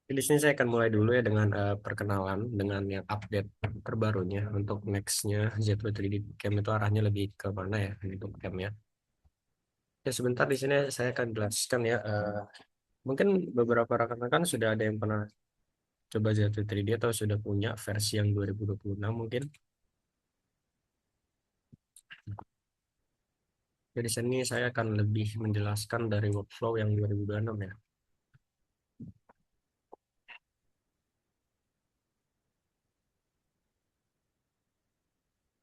Di sini saya akan mulai dulu ya dengan perkenalan dengan yang update terbarunya untuk nextnya Z3D Cam itu arahnya lebih ke mana ya untuk camnya. Ya sebentar di sini saya akan jelaskan ya. Mungkin beberapa rekan-rekan sudah ada yang pernah coba Z3D atau sudah punya versi yang 2026 mungkin. Jadi sini saya akan lebih menjelaskan dari workflow yang 2026 ya.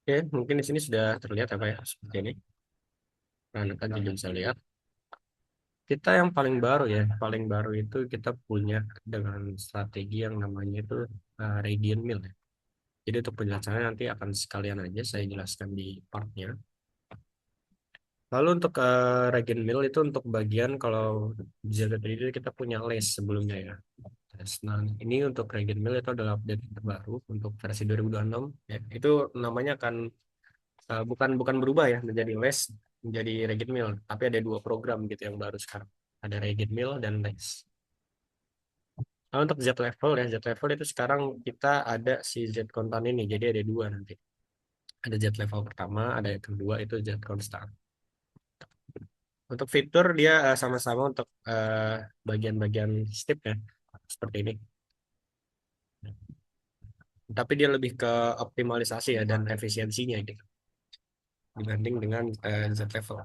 Oke, mungkin di sini sudah terlihat apa ya seperti ini. Nah, rekan juga bisa lihat. Kita yang paling baru itu kita punya dengan strategi yang namanya itu radian mill ya. Jadi untuk penjelasannya nanti akan sekalian aja saya jelaskan di partnya. Lalu untuk radian mill itu untuk bagian kalau jaga tadi kita punya list sebelumnya ya. Nah, ini untuk radian mill itu adalah update terbaru untuk versi 2026 ya. Itu namanya akan bukan bukan berubah ya menjadi less menjadi radian mill, tapi ada dua program gitu yang baru sekarang. Ada radian mill dan less. Nah, untuk Z level ya, Z level itu sekarang kita ada si Z kontan ini, jadi ada dua nanti. Ada Z level pertama, ada yang kedua itu Z konstan. Untuk fitur dia sama-sama untuk bagian-bagian step ya, seperti ini. Tapi dia lebih ke optimalisasi ya dan efisiensinya gitu, dibanding dengan Z level.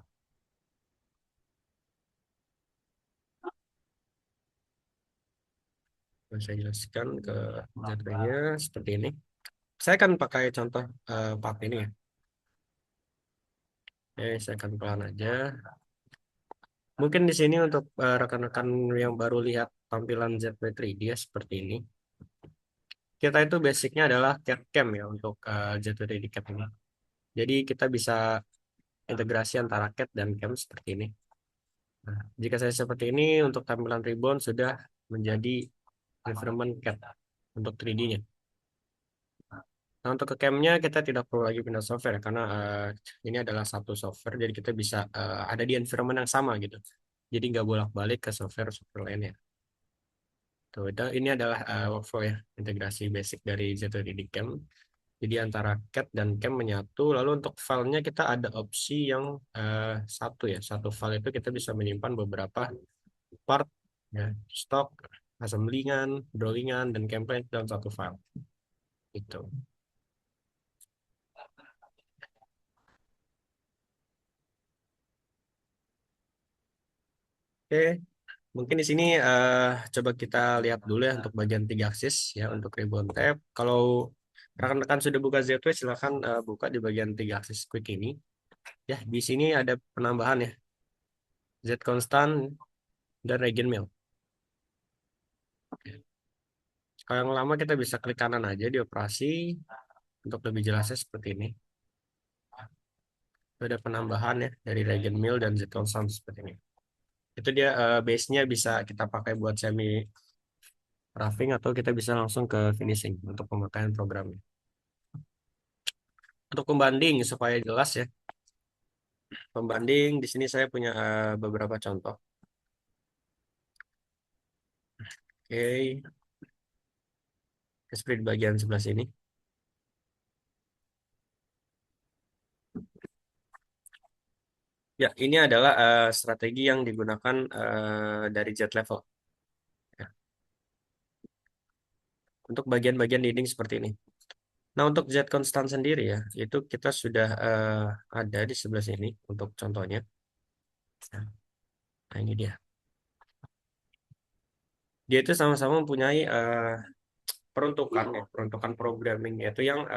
Saya jelaskan ke Z-nya seperti ini. Saya akan pakai contoh part ini ya. Oke, saya akan pelan aja. Mungkin di sini untuk rekan-rekan yang baru lihat tampilan ZV3 dia seperti ini. Kita itu basicnya adalah CAD cam ya untuk ZV3 cam ini. Jadi kita bisa integrasi antara CAD dan cam seperti ini. Nah, jika saya seperti ini untuk tampilan ribbon sudah menjadi environment CAD untuk 3D-nya. Nah, untuk ke camnya kita tidak perlu lagi pindah software ya, karena ini adalah satu software jadi kita bisa ada di environment yang sama gitu. Jadi nggak bolak-balik ke software lainnya. Tuh, ini adalah workflow ya, integrasi basic dari Z3D Cam. Jadi antara CAD dan Cam menyatu. Lalu untuk filenya kita ada opsi yang satu ya. Satu file itu kita bisa menyimpan beberapa part, ya, stock, assemblingan, drawingan, dan template dalam satu file. Itu. Oke, mungkin di sini coba kita lihat dulu ya untuk bagian tiga aksis ya untuk ribbon tab. Kalau rekan-rekan sudah buka Z-Way, silahkan buka di bagian tiga aksis quick ini. Ya, di sini ada penambahan ya, Z konstan dan regen mill. Kalau yang lama kita bisa klik kanan aja di operasi untuk lebih jelasnya seperti ini. Itu ada penambahan ya dari regen mill dan Z konstan seperti ini. Itu dia base-nya bisa kita pakai buat semi roughing atau kita bisa langsung ke finishing untuk pemakaian programnya. Untuk pembanding supaya jelas ya. Pembanding di sini saya punya beberapa contoh. Oke, seperti di bagian sebelah sini. Ya, ini adalah strategi yang digunakan dari jet level. Ya, untuk bagian-bagian dinding seperti ini. Nah, untuk jet konstan sendiri ya, itu kita sudah ada di sebelah sini untuk contohnya. Nah, ini dia. Dia itu sama-sama mempunyai peruntukan ya, peruntukan programming itu yang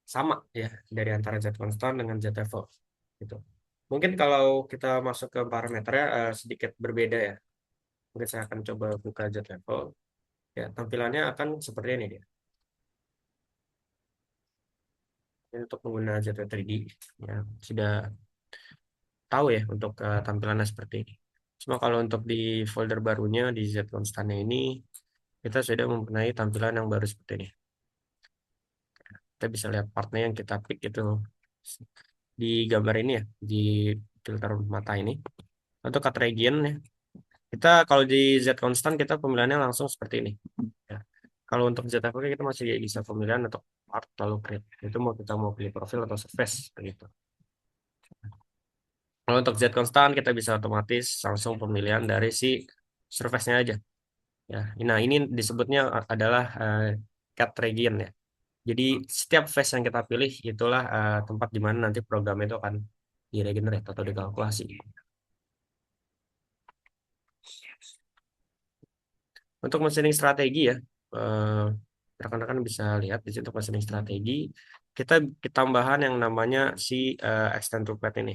sama ya dari antara jet konstan dengan jet level. Gitu. Mungkin kalau kita masuk ke parameternya sedikit berbeda ya. Mungkin saya akan coba buka jet level. Ya, tampilannya akan seperti ini dia. Ini untuk pengguna jet 3D ya sudah tahu ya untuk tampilannya seperti ini. Cuma kalau untuk di folder barunya di Z Constantnya ini kita sudah mempunyai tampilan yang baru seperti ini. Kita bisa lihat partnya yang kita pick itu di gambar ini ya, di filter mata ini. Untuk cut region ya, Kita kalau di Z konstan kita pemilihannya langsung seperti ini. Ya. Kalau untuk Z level kita masih bisa pemilihan untuk part lalu create. Itu mau kita mau pilih profil atau surface begitu. Kalau untuk Z konstan kita bisa otomatis langsung pemilihan dari si surface-nya aja. Ya. Nah, ini disebutnya adalah cat region ya. Jadi setiap phase yang kita pilih itulah tempat di mana nanti program itu akan diregenerate atau dikalkulasi. Untuk mesuring strategi ya, eh, rekan-rekan bisa lihat di situ mesuring strategi. Kita tambahan yang namanya si extend to path ini.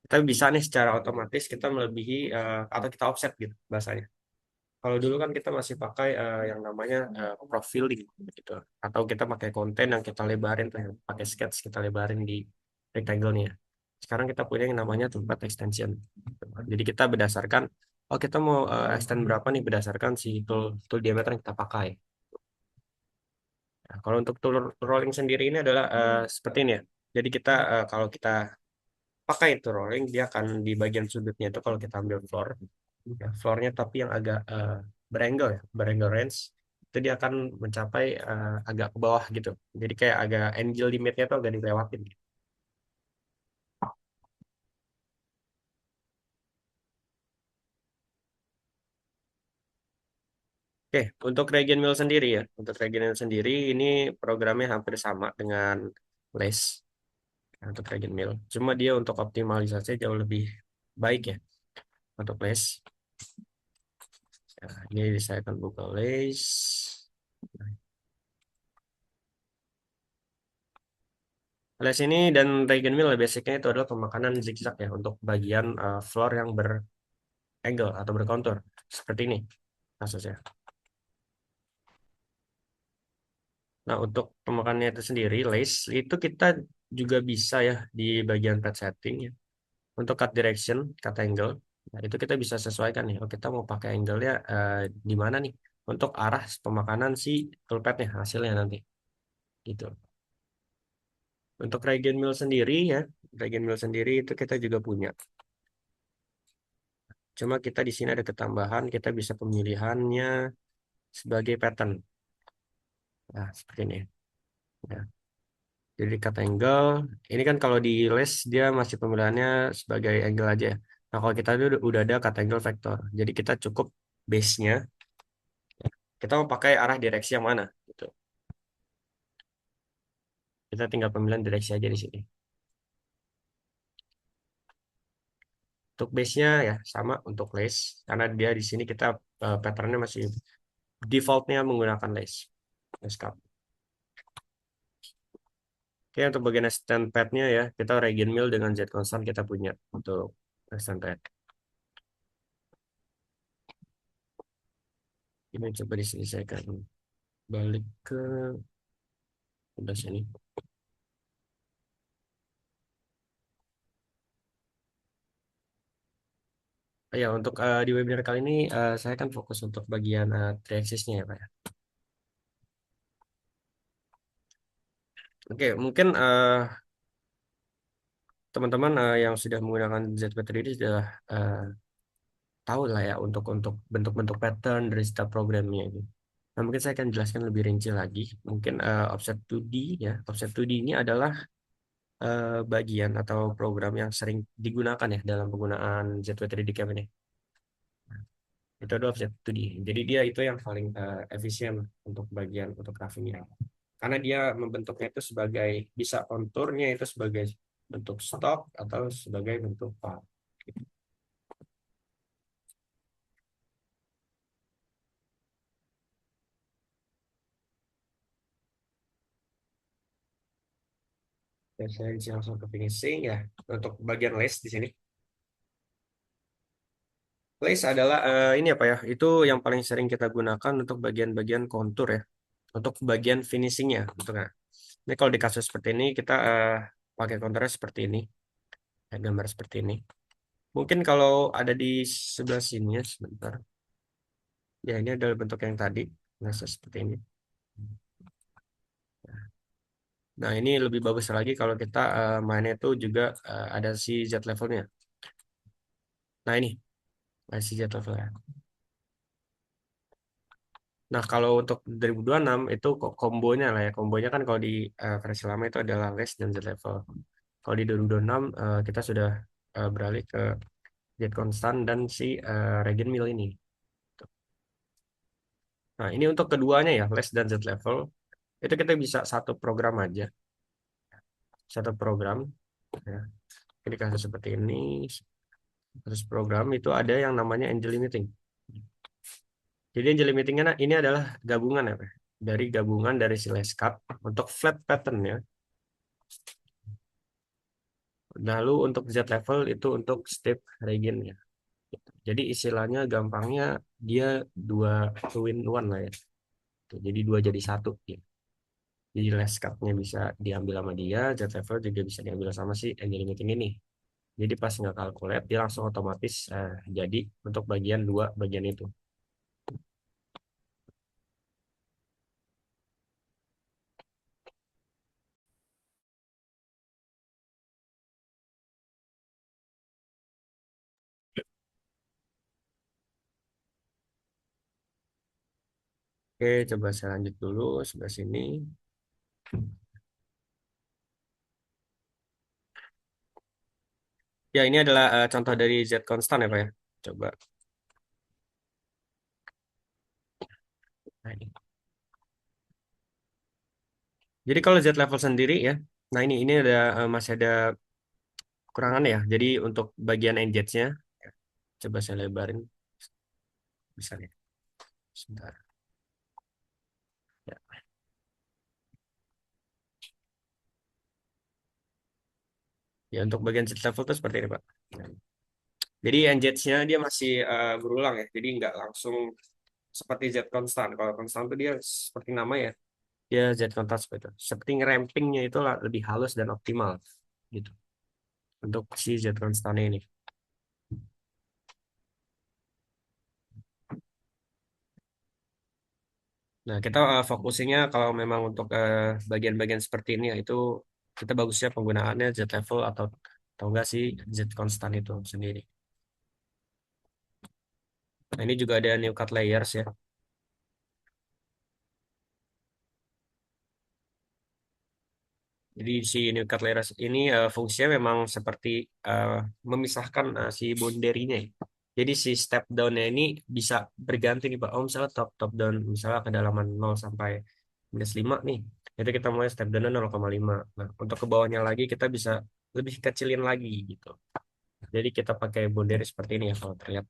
Kita bisa nih secara otomatis kita melebihi atau kita offset gitu bahasanya. Kalau dulu kan kita masih pakai yang namanya profiling gitu, atau kita pakai konten yang kita lebarin tuh, yang pakai sketch kita lebarin di rectangle-nya. Sekarang kita punya yang namanya tempat extension. Jadi kita berdasarkan, oh kita mau extend berapa nih berdasarkan si tool diameter yang kita pakai. Nah, kalau untuk tool rolling sendiri ini adalah seperti ini ya. Jadi kita kalau kita pakai itu rolling, dia akan di bagian sudutnya itu kalau kita ambil floor, ya, floornya tapi yang agak berangle ya, berangle range, itu dia akan mencapai agak ke bawah gitu. Jadi kayak agak angle limitnya itu agak dilewatin. Oke, untuk Regen Mill sendiri ya, untuk Regen Mill sendiri ini programnya hampir sama dengan Lace untuk Regen Mill. Cuma dia untuk optimalisasi jauh lebih baik ya untuk Lace. Nah, ini saya akan buka Lace. Les ini dan Regen Mill basicnya itu adalah pemakanan zigzag ya untuk bagian floor yang berangle atau berkontur seperti ini kasusnya. Nah untuk pemakannya itu sendiri, lace itu kita juga bisa ya di bagian pad setting ya. Untuk cut direction, cut angle, nah, itu kita bisa sesuaikan nih. Oh kita mau pakai angle-nya di mana nih untuk arah pemakanan si toolpad-nya hasilnya nanti gitu. Untuk Regen Mill sendiri ya, Regen Mill sendiri itu kita juga punya. Cuma kita di sini ada ketambahan, kita bisa pemilihannya sebagai pattern. Nah, seperti ini. Ya. Jadi kata angle, ini kan kalau di les dia masih pemilihannya sebagai angle aja, ya. Nah, kalau kita udah ada kata angle vector. Jadi kita cukup base-nya, kita mau pakai arah direksi yang mana gitu. Kita tinggal pemilihan direksi aja di sini. Untuk base-nya ya sama untuk lace, karena dia di sini kita patternnya masih defaultnya menggunakan lace. Lace cup. Oke, untuk bagian extend pad-nya ya, kita Regen Mill dengan Z constant kita punya untuk extend pad. Ini coba diselesaikan balik ke udah sini. Ya, untuk di webinar kali ini saya kan fokus untuk bagian three axis-nya ya, Pak ya. Oke, mungkin teman-teman yang sudah menggunakan ZP3D sudah eh, tahu lah ya untuk bentuk-bentuk pattern dari setiap programnya ini. Nah, mungkin saya akan jelaskan lebih rinci lagi. Mungkin offset 2D ya. Offset 2D ini adalah bagian atau program yang sering digunakan ya dalam penggunaan ZW3D Cam ini. Itu adalah offset 2D. Jadi dia itu yang paling efisien untuk bagian fotografinya. Karena dia membentuknya itu sebagai bisa konturnya itu sebagai bentuk stok atau sebagai bentuk part. Dan saya bisa langsung ke finishing ya. Untuk bagian lace di sini. Lace adalah ini apa ya? Itu yang paling sering kita gunakan untuk bagian-bagian kontur ya. Untuk bagian finishingnya. Untuk nah. Ini kalau di kasus seperti ini kita pakai konturnya seperti ini. Ya, gambar seperti ini. Mungkin kalau ada di sebelah sini ya sebentar. Ya ini adalah bentuk yang tadi. Nah seperti ini. Nah ini lebih bagus lagi kalau kita mainnya itu juga ada si Z levelnya. Nah ini. masih jet level ya. Nah, kalau untuk 2026 itu kok kombonya lah ya. Kombonya kan kalau di versi lama itu adalah less dan Z level. Kalau di 2026 kita sudah beralih ke jet constant dan si regen mill ini. Nah, ini untuk keduanya ya, less dan Z level. Itu kita bisa satu program aja. Satu program. Ya. Jadi kasus seperti ini. Terus program itu ada yang namanya angel limiting. Jadi angel limitingnya ini adalah gabungan ya, Pak. Dari gabungan dari si less cut untuk flat pattern ya. Lalu untuk Z level itu untuk step regen ya. Jadi istilahnya gampangnya dia dua two in one lah ya. Jadi dua jadi satu ya. Jadi last cut-nya bisa diambil sama dia, Z level juga bisa diambil sama si angel limiting ini. Jadi pas nggak kalkulate dia langsung otomatis jadi untuk bagian dua bagian itu. Oke, coba saya lanjut dulu sebelah sini. Ya, ini adalah contoh dari Z constant ya, Pak ya. Coba. Nah, ini. Jadi kalau Z level sendiri ya, nah ini ada masih ada kekurangan ya. Jadi untuk bagian engage-nya, coba saya lebarin, bisa nih. Sebentar. Ya, ya untuk bagian Z level itu seperti ini, Pak. Jadi engage-nya dia masih berulang ya. Jadi nggak langsung seperti Z constant. Kalau constant itu dia seperti nama ya, dia Z constant seperti itu. Seperti rampingnya itu lebih halus dan optimal gitu untuk si Z constant ini. Nah, kita fokusnya kalau memang untuk bagian-bagian seperti ini ya itu kita bagusnya penggunaannya Z level atau enggak sih Z constant itu sendiri. Nah, ini juga ada new cut layers ya. Jadi si new cut layers ini fungsinya memang seperti eh, memisahkan si boundary-nya ya. Jadi si step down-nya ini bisa berganti nih Pak. Oh, misalnya top down misalnya kedalaman 0 sampai -5 nih. Itu kita mulai step down 0,5. Nah, untuk ke bawahnya lagi kita bisa lebih kecilin lagi gitu. Jadi kita pakai boundary seperti ini ya kalau terlihat.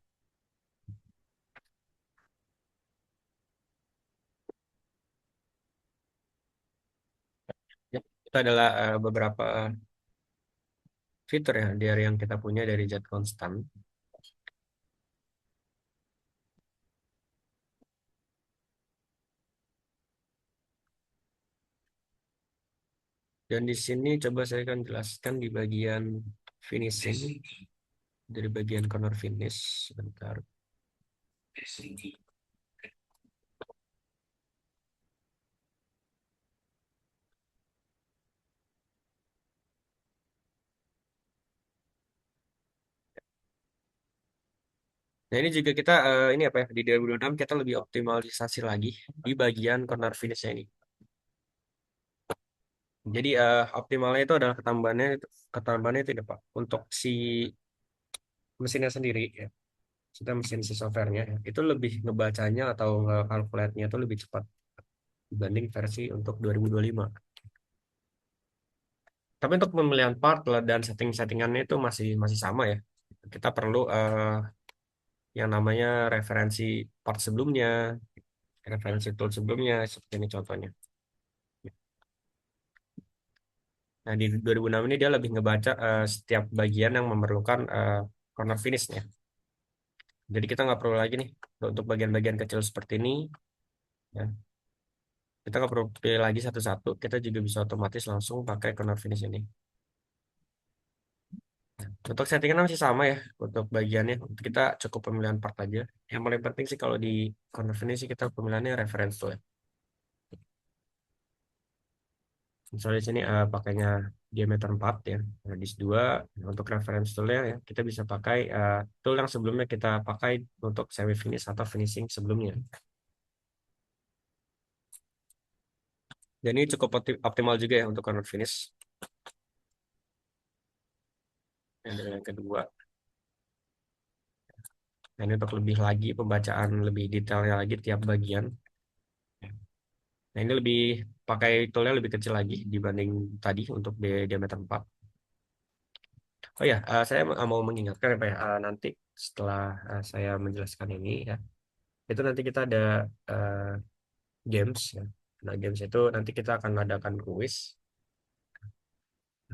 Ya, itu adalah beberapa fitur ya dari yang kita punya dari Jet Constant. Dan di sini coba saya akan jelaskan di bagian finishing, dari bagian corner finish. Sebentar. Nah ini juga kita ini apa ya di 2026 kita lebih optimalisasi lagi di bagian corner finish ini. Jadi optimalnya itu adalah ketambahannya itu ya, Pak untuk si mesinnya sendiri ya. Kita mesin si softwarenya ya, itu lebih ngebacanya atau nge-calculate-nya itu lebih cepat dibanding versi untuk 2025. Tapi untuk pemilihan part lah dan setting-settingannya itu masih masih sama ya. Kita perlu yang namanya referensi part sebelumnya, referensi tool sebelumnya, seperti ini contohnya. Nah, di 2006 ini dia lebih ngebaca setiap bagian yang memerlukan corner finishnya. Jadi kita nggak perlu lagi nih untuk bagian-bagian kecil seperti ini, ya. Kita nggak perlu pilih lagi satu-satu. Kita juga bisa otomatis langsung pakai corner finish ini. Untuk settingan masih sama ya untuk bagiannya. Kita cukup pemilihan part aja. Yang paling penting sih kalau di corner finish sih kita pemilihannya reference tool ya. Misalnya di sini pakainya diameter 4 ya, radius 2. Untuk reference toolnya ya, kita bisa pakai tool yang sebelumnya kita pakai untuk semi finish atau finishing sebelumnya. Dan ini cukup optimal juga ya untuk corner finish. Yang kedua. Nah, ini untuk lebih lagi pembacaan lebih detailnya lagi tiap bagian. Nah, ini lebih pakai toolnya lebih kecil lagi dibanding tadi untuk diameter 4. Oh ya, saya mau mengingatkan ya, Pak ya, nanti setelah saya menjelaskan ini ya, itu nanti kita ada eh, games ya. Nah, games itu nanti kita akan adakan kuis.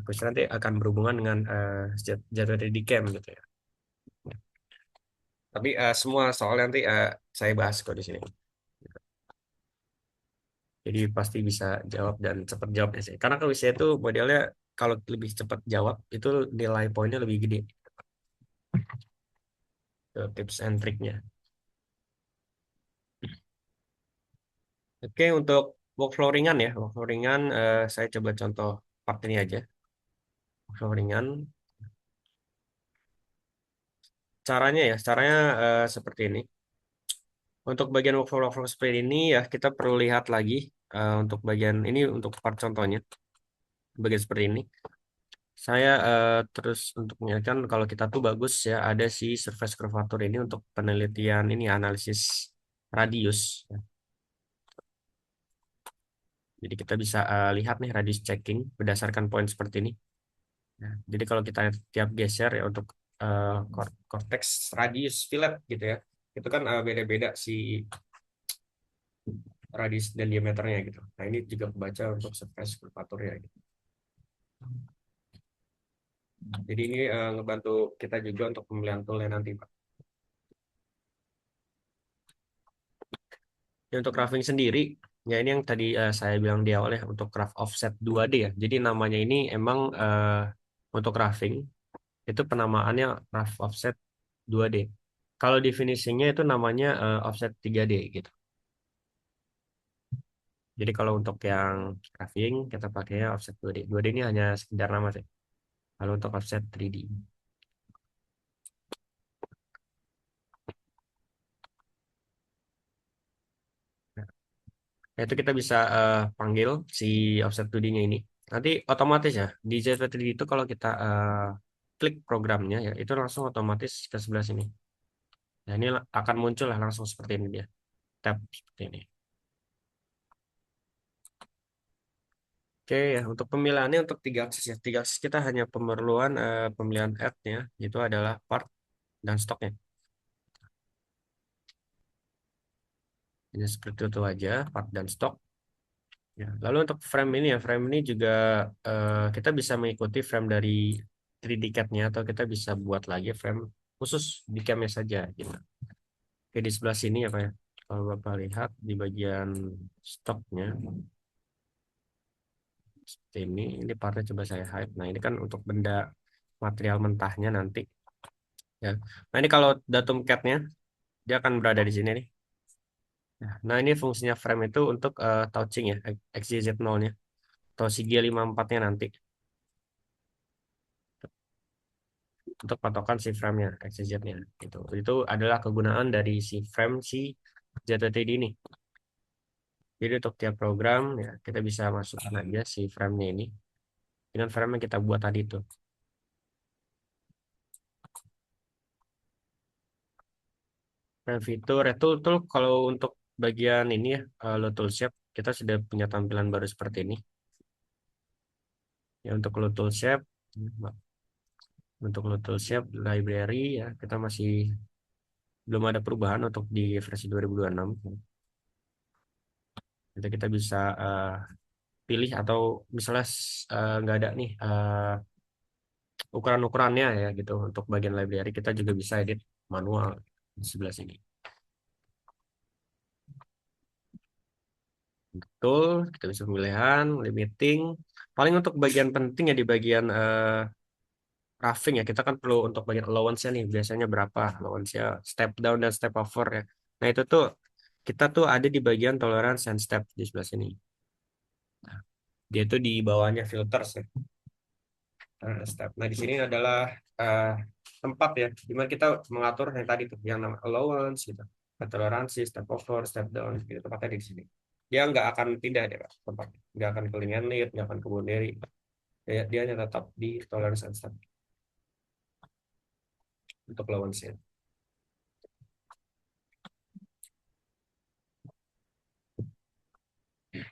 Kuis nanti akan berhubungan dengan jadwal di camp gitu ya. Tapi semua soal nanti saya bahas kok di sini. Jadi pasti bisa jawab dan cepat jawabnya sih. Karena kuisnya itu modelnya kalau lebih cepat jawab itu nilai poinnya lebih gede. Itu tips and triknya. Oke, untuk workflow ringan ya. Workflow ringan saya coba contoh part ini aja. Workflow ringan. Caranya seperti ini. Untuk bagian workflow seperti ini ya kita perlu lihat lagi untuk bagian ini untuk part contohnya. Bagian seperti ini. Saya terus untuk mengingatkan kalau kita tuh bagus ya ada si surface curvature ini untuk penelitian ini analisis radius. Jadi kita bisa lihat nih radius checking berdasarkan poin seperti ini. Ya, jadi kalau kita tiap geser ya untuk cortex radius fillet gitu ya, itu kan beda-beda si radius dan diameternya gitu. Nah ini juga kebaca untuk surface curvature ya. Gitu. Jadi ini ngebantu kita juga untuk pemilihan toolnya nanti, Pak. Ya, untuk roughing sendiri, ya ini yang tadi saya bilang di awal ya, untuk rough offset 2D ya. Jadi namanya ini emang untuk roughing, itu penamaannya rough offset 2D. Kalau di finishingnya itu namanya offset 3D gitu. Jadi kalau untuk yang roughing, kita pakainya offset 2D. 2D ini hanya sekedar nama sih. Kalau untuk offset 3D. Nah, itu kita bisa panggil si offset 2D-nya ini. Nanti otomatis ya, di JSP 3D itu kalau kita klik programnya ya, itu langsung otomatis ke sebelah sini. Nah, ini akan muncul lah langsung seperti ini dia. Tab seperti ini. Oke ya, untuk pemilihannya untuk tiga akses ya. Tiga akses kita hanya pemerluan pemilihan add-nya, itu adalah part dan stoknya. Hanya seperti itu aja, part dan stok. Ya, lalu untuk frame ini ya, frame ini juga kita bisa mengikuti frame dari 3D CAD-nya atau kita bisa buat lagi frame khusus di cam-nya saja gitu. Oke, di sebelah sini ya Pak ya. Kalau Bapak lihat di bagian stoknya seperti ini partnya coba saya hide. Nah, ini kan untuk benda material mentahnya nanti ya. Nah, ini kalau datum CAD-nya dia akan berada di sini nih. Nah, ini fungsinya frame itu untuk touching ya, XYZ0-nya atau si G54-nya nanti. Untuk patokan si frame-nya, XYZ-nya. Itu adalah kegunaan dari si frame si ZTD ini. Jadi untuk tiap program ya kita bisa masukkan aja si frame-nya ini dengan frame yang kita buat tadi itu. Frame fitur itu kalau untuk bagian ini ya load tool shape kita sudah punya tampilan baru seperti ini. Ya untuk load tool shape library ya kita masih belum ada perubahan untuk di versi 2026. Jadi kita bisa pilih atau misalnya nggak ada nih ukuran-ukurannya ya gitu untuk bagian library kita juga bisa edit manual di sebelah sini. Betul, kita bisa pemilihan, limiting. Paling untuk bagian penting ya di bagian roughing ya kita kan perlu untuk bagian allowance-nya nih biasanya berapa allowance-nya step down dan step over ya. Nah itu tuh kita tuh ada di bagian tolerance and step di sebelah sini. Dia tuh di bawahnya filters ya. Step. Nah, di sini adalah eh, tempat ya, di mana kita mengatur yang tadi tuh, yang nama allowance gitu, toleransi, step over, step down, gitu. Tempatnya di sini. Dia nggak akan pindah deh, Pak, tempatnya. Nggak akan ke lengan lead, nggak akan ke boundary. Dia hanya tetap di tolerance and step untuk allowance-nya.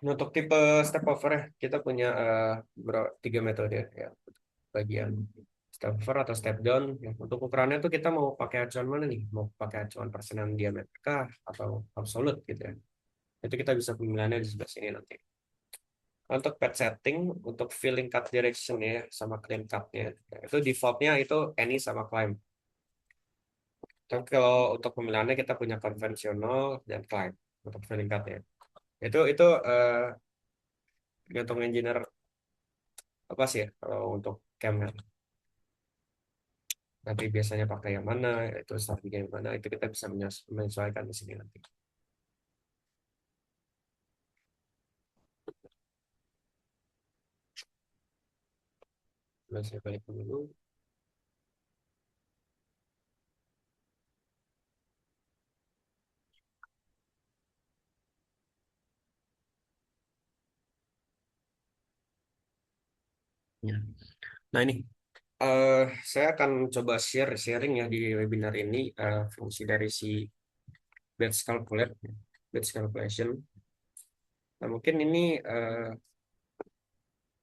Untuk tipe step over ya, kita punya tiga metode ya. Bagian step over atau step down. Ya. Untuk ukurannya tuh kita mau pakai acuan mana nih? Mau pakai acuan persenan diameter kah atau absolute gitu ya? Itu kita bisa pemilihannya di sebelah sini nanti. Untuk pad setting, untuk filling cut direction ya, sama clean cut-nya. Ya, itu defaultnya itu any sama climb. Tapi kalau untuk pemilihannya kita punya konvensional dan climb untuk filling cut-nya. Itu tergantung engineer apa sih ya kalau untuk camnya. Nanti biasanya pakai yang mana, itu strategi yang mana, itu kita bisa menyesuaikan di sini nanti. Lalu saya balik dulu. Ya. Nah ini, eh, saya akan coba sharing ya di webinar ini fungsi dari si batch calculation. Nah mungkin ini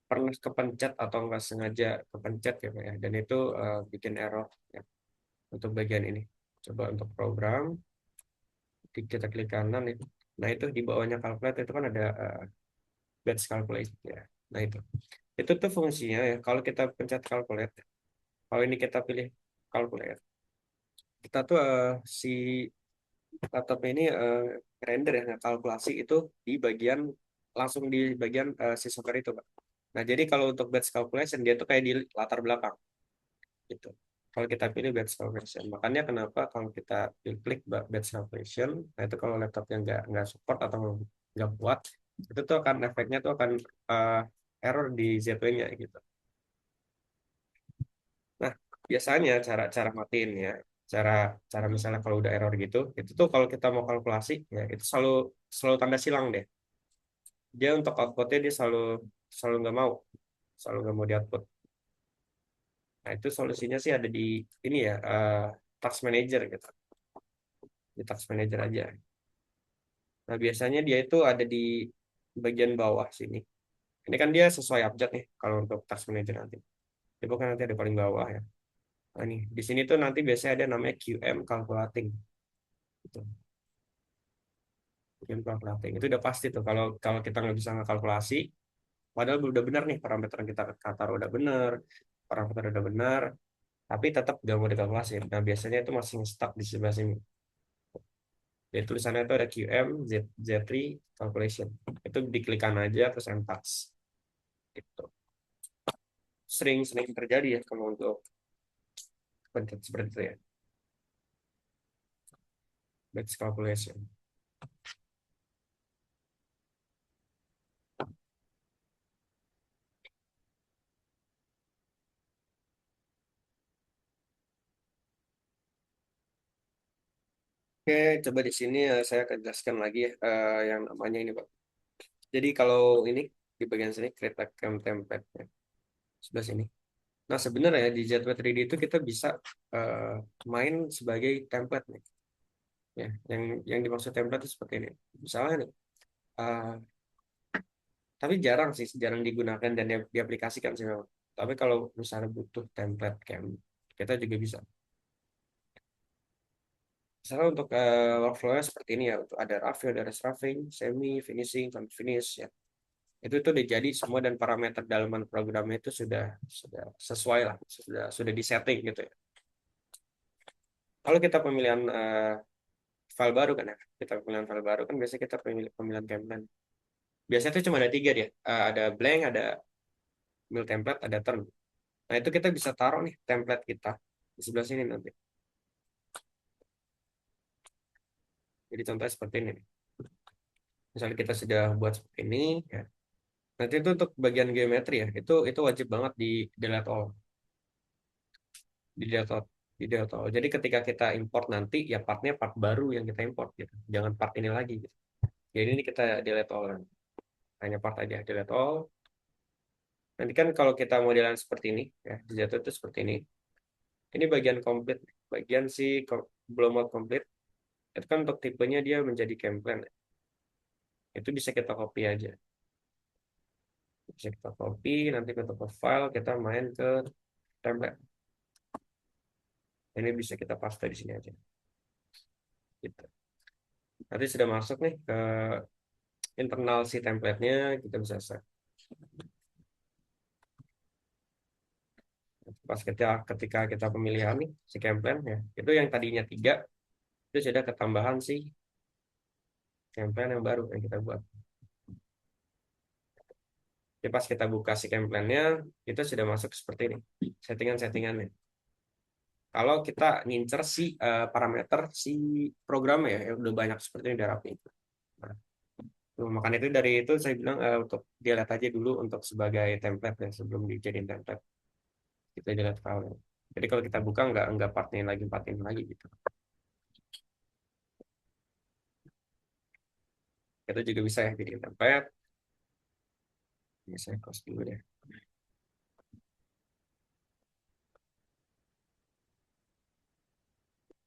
pernah kepencet atau nggak sengaja kepencet ya Pak ya, dan itu bikin error ya, untuk bagian ini. Coba untuk program, kita klik kanan itu. Nah itu di bawahnya calculate itu kan ada batch calculate ya. Nah itu tuh fungsinya ya. Kalau kita pencet calculate, kalau ini kita pilih calculate, kita tuh si laptop ini render ya, kalkulasi itu di bagian langsung di bagian si software itu, Pak. Nah, jadi kalau untuk batch calculation dia tuh kayak di latar belakang gitu. Kalau kita pilih batch calculation, makanya kenapa kalau kita klik batch calculation, nah itu kalau laptopnya nggak support atau nggak kuat, itu tuh akan efeknya tuh akan eh, error di Z-nya gitu. Nah, biasanya cara matiin ya, cara cara misalnya kalau udah error gitu, itu tuh kalau kita mau kalkulasi ya itu selalu selalu tanda silang deh. Dia untuk outputnya dia selalu selalu nggak mau, selalu nggak mau di output. Nah itu solusinya sih ada di ini ya, task manager gitu, di task manager aja. Nah biasanya dia itu ada di bagian bawah sini. Ini kan dia sesuai abjad nih kalau untuk task manager nanti. Dia bukan nanti ada paling bawah ya. Nah, nih di sini tuh nanti biasanya ada namanya QM calculating. Gitu. QM calculating itu udah pasti tuh kalau kalau kita nggak bisa ngekalkulasi, padahal udah benar nih parameter yang kita taruh udah benar, parameter udah benar, tapi tetap nggak mau dikalkulasi. Nah biasanya itu masih stuck di sebelah sini. Jadi tulisannya itu ada QM Z3 calculation. Itu diklikkan aja terus enter. Gitu. Sering-sering terjadi ya kalau untuk pencet seperti itu ya. Batch calculation. Oke, coba di sini saya akan jelaskan lagi ya yang namanya ini Pak. Jadi kalau ini di bagian sini create a cam template ya, sebelah sini. Nah sebenarnya di J2 3D itu kita bisa eh, main sebagai template nih. Ya, yang dimaksud template itu seperti ini. Misalnya nih, eh, tapi jarang sih, jarang digunakan dan diaplikasikan sih memang. Tapi kalau misalnya butuh template cam, kita juga bisa. Misalnya untuk workflow-nya seperti ini ya, untuk ada rough, ada rest roughing, semi, finishing, sampai finish ya. Itu udah jadi semua dan parameter dalaman programnya itu sudah sesuai lah, sudah disetting gitu ya. Kalau kita pemilihan file baru kan ya, kita pemilihan file baru kan biasanya kita pemilihan template. Biasanya itu cuma ada tiga dia, ada blank, ada build template, ada turn. Nah itu kita bisa taruh nih template kita di sebelah sini nanti. Jadi contohnya seperti ini. Misalnya kita sudah buat seperti ini, ya. Nanti itu untuk bagian geometri ya, itu wajib banget di delete all, di delete all, di delete all. Jadi ketika kita import nanti ya partnya part baru yang kita import gitu. Jangan part ini lagi gitu. Jadi ini kita delete all kan. Hanya part aja delete all. Nanti kan kalau kita modelan seperti ini ya, dijatuh itu seperti ini. Ini bagian komplit, bagian si belum mau komplit. Itu kan untuk tipenya dia menjadi Kemplan. Itu bisa kita copy aja. Bisa kita copy, nanti kita ke file, kita main ke template. Ini bisa kita paste di sini aja. Gitu. Nanti sudah masuk nih ke internal si template-nya, kita bisa set. Pas ketika kita pemilihan nih, si Kemplan ya, itu yang tadinya 3, itu sudah ketambahan si Kemplan yang baru yang kita buat. Jadi pas kita buka si Kemplan-nya, itu sudah masuk seperti ini, settingan-settingannya. Kalau kita ngincer si parameter si program ya, yang udah banyak seperti ini udah rapi. Nah, makanya itu dari itu saya bilang untuk dia lihat aja dulu untuk sebagai template ya sebelum dijadiin template kita lihat file. Jadi kalau kita buka nggak partin lagi gitu. Itu juga bisa ya bikin template. Ini saya close dulu deh.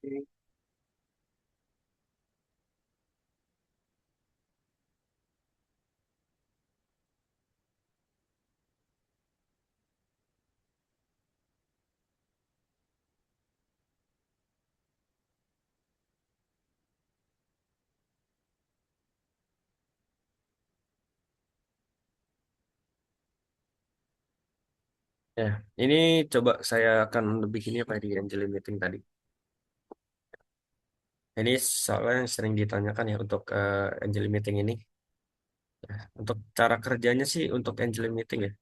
Oke. Ya, ini coba saya akan lebih ini apa di Angel Meeting tadi. Ini soalnya yang sering ditanyakan ya untuk Angel Meeting ini. Ya, untuk cara kerjanya sih untuk Angel Meeting ya.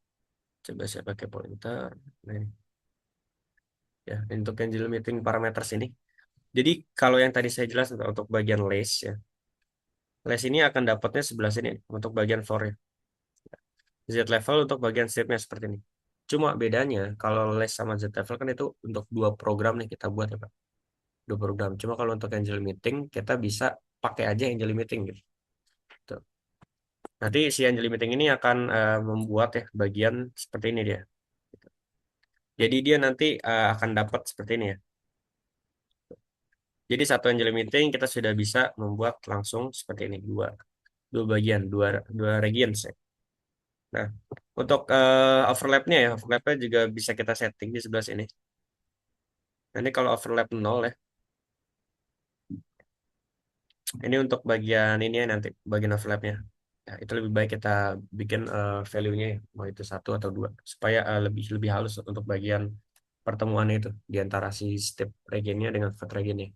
Coba saya pakai pointer. Nah, ini. Ya, untuk Angel Meeting parameter sini. Jadi kalau yang tadi saya jelas untuk bagian lace ya. Lace ini akan dapatnya sebelah sini untuk bagian floor ya. Z level untuk bagian shape-nya seperti ini. Cuma bedanya kalau lace sama Z level kan itu untuk dua program nih kita buat ya Pak. Dua program. Cuma kalau untuk Angel Meeting kita bisa pakai aja Angel Meeting gitu. Tuh. Nanti si Angel Meeting ini akan membuat ya bagian seperti ini dia. Jadi dia nanti akan dapat seperti ini ya. Jadi satu Angel Meeting kita sudah bisa membuat langsung seperti ini dua bagian dua regions ya. Nah untuk overlapnya ya overlapnya juga bisa kita setting di sebelah sini. Nah, ini kalau overlap nol ya. Ini untuk bagian ini ya nanti bagian overlapnya. Ya, itu lebih baik kita bikin value-nya ya, mau itu satu atau dua supaya lebih lebih halus untuk bagian pertemuan itu di antara si step regionnya dengan fat regionnya.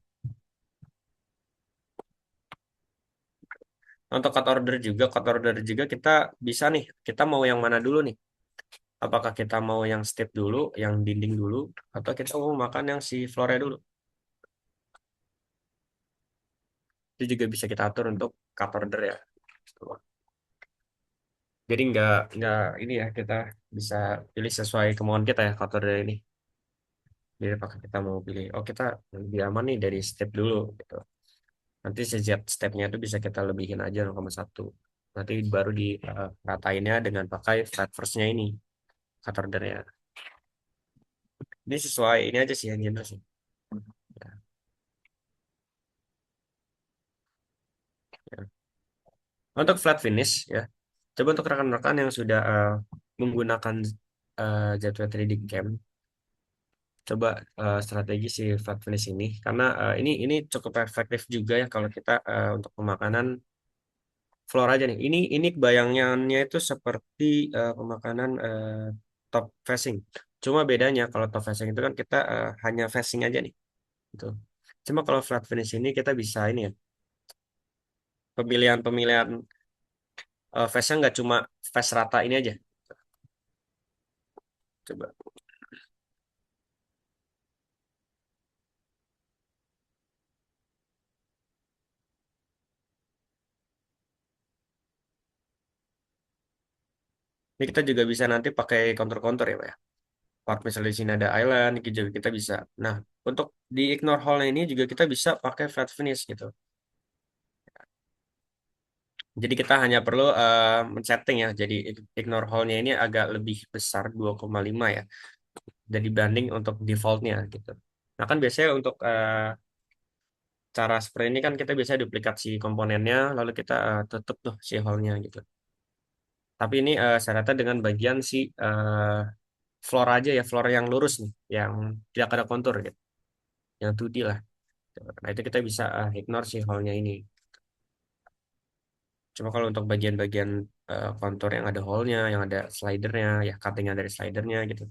Untuk cut order juga kita bisa nih, kita mau yang mana dulu nih? Apakah kita mau yang step dulu, yang dinding dulu, atau kita mau makan yang si floor dulu? Itu juga bisa kita atur untuk cut order ya. Jadi nggak ini ya kita bisa pilih sesuai kemauan kita ya cut order ini. Jadi apakah kita mau pilih, oh kita lebih aman nih dari step dulu gitu. Nanti setiap stepnya itu bisa kita lebihin aja 0,1. Nanti baru diratainnya dengan pakai flat first-nya ini, cut order-nya. Ini sesuai ini aja sih yang jelas sih. Ya, ya. Untuk flat finish ya, coba untuk rekan-rekan yang sudah menggunakan J2 3D Cam, coba strategi si flat finish ini karena ini cukup efektif juga ya kalau kita untuk pemakanan floor aja nih. Ini bayangannya itu seperti pemakanan top facing. Cuma bedanya kalau top facing itu kan kita hanya facing aja nih. Gitu. Cuma kalau flat finish ini kita bisa ini ya pemilihan-pemilihan face-nya nggak cuma face rata ini aja. Coba. Ini kita juga bisa nanti pakai kontur-kontur ya, Pak ya. Part misalnya di sini ada island, ini juga kita bisa. Nah, untuk di ignore hole ini juga kita bisa pakai flat finish gitu. Jadi kita hanya perlu men-setting ya. Jadi ignore hole-nya ini agak lebih besar 2,5 ya. Jadi banding untuk defaultnya gitu. Nah kan biasanya untuk cara seperti ini kan kita bisa duplikasi komponennya, lalu kita tutup tuh si hole-nya gitu. Tapi ini syaratnya dengan bagian si floor aja ya, floor yang lurus nih, yang tidak ada kontur gitu, yang 2D lah. Nah itu kita bisa ignore si hole-nya ini. Cuma kalau untuk bagian-bagian kontur yang ada hole-nya, yang ada slidernya, ya cutting-nya dari slidernya gitu,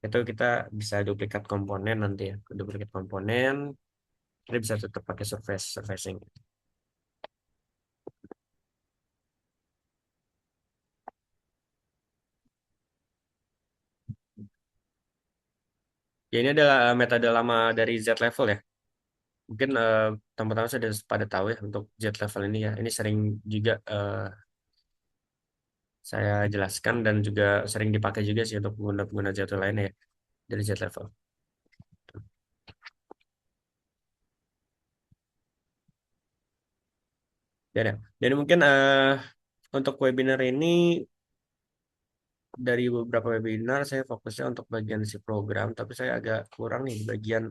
itu kita bisa duplikat komponen nanti ya, duplikat komponen, kita bisa tetap pakai surfacing. Ya ini adalah metode lama dari Z level ya. Mungkin teman-teman sudah pada tahu ya untuk Z level ini ya. Ini sering juga saya jelaskan dan juga sering dipakai juga sih untuk pengguna-pengguna Z lainnya ya dari Z level. Dan ya, jadi mungkin untuk webinar ini dari beberapa webinar saya fokusnya untuk bagian si program, tapi saya agak kurang nih di bagian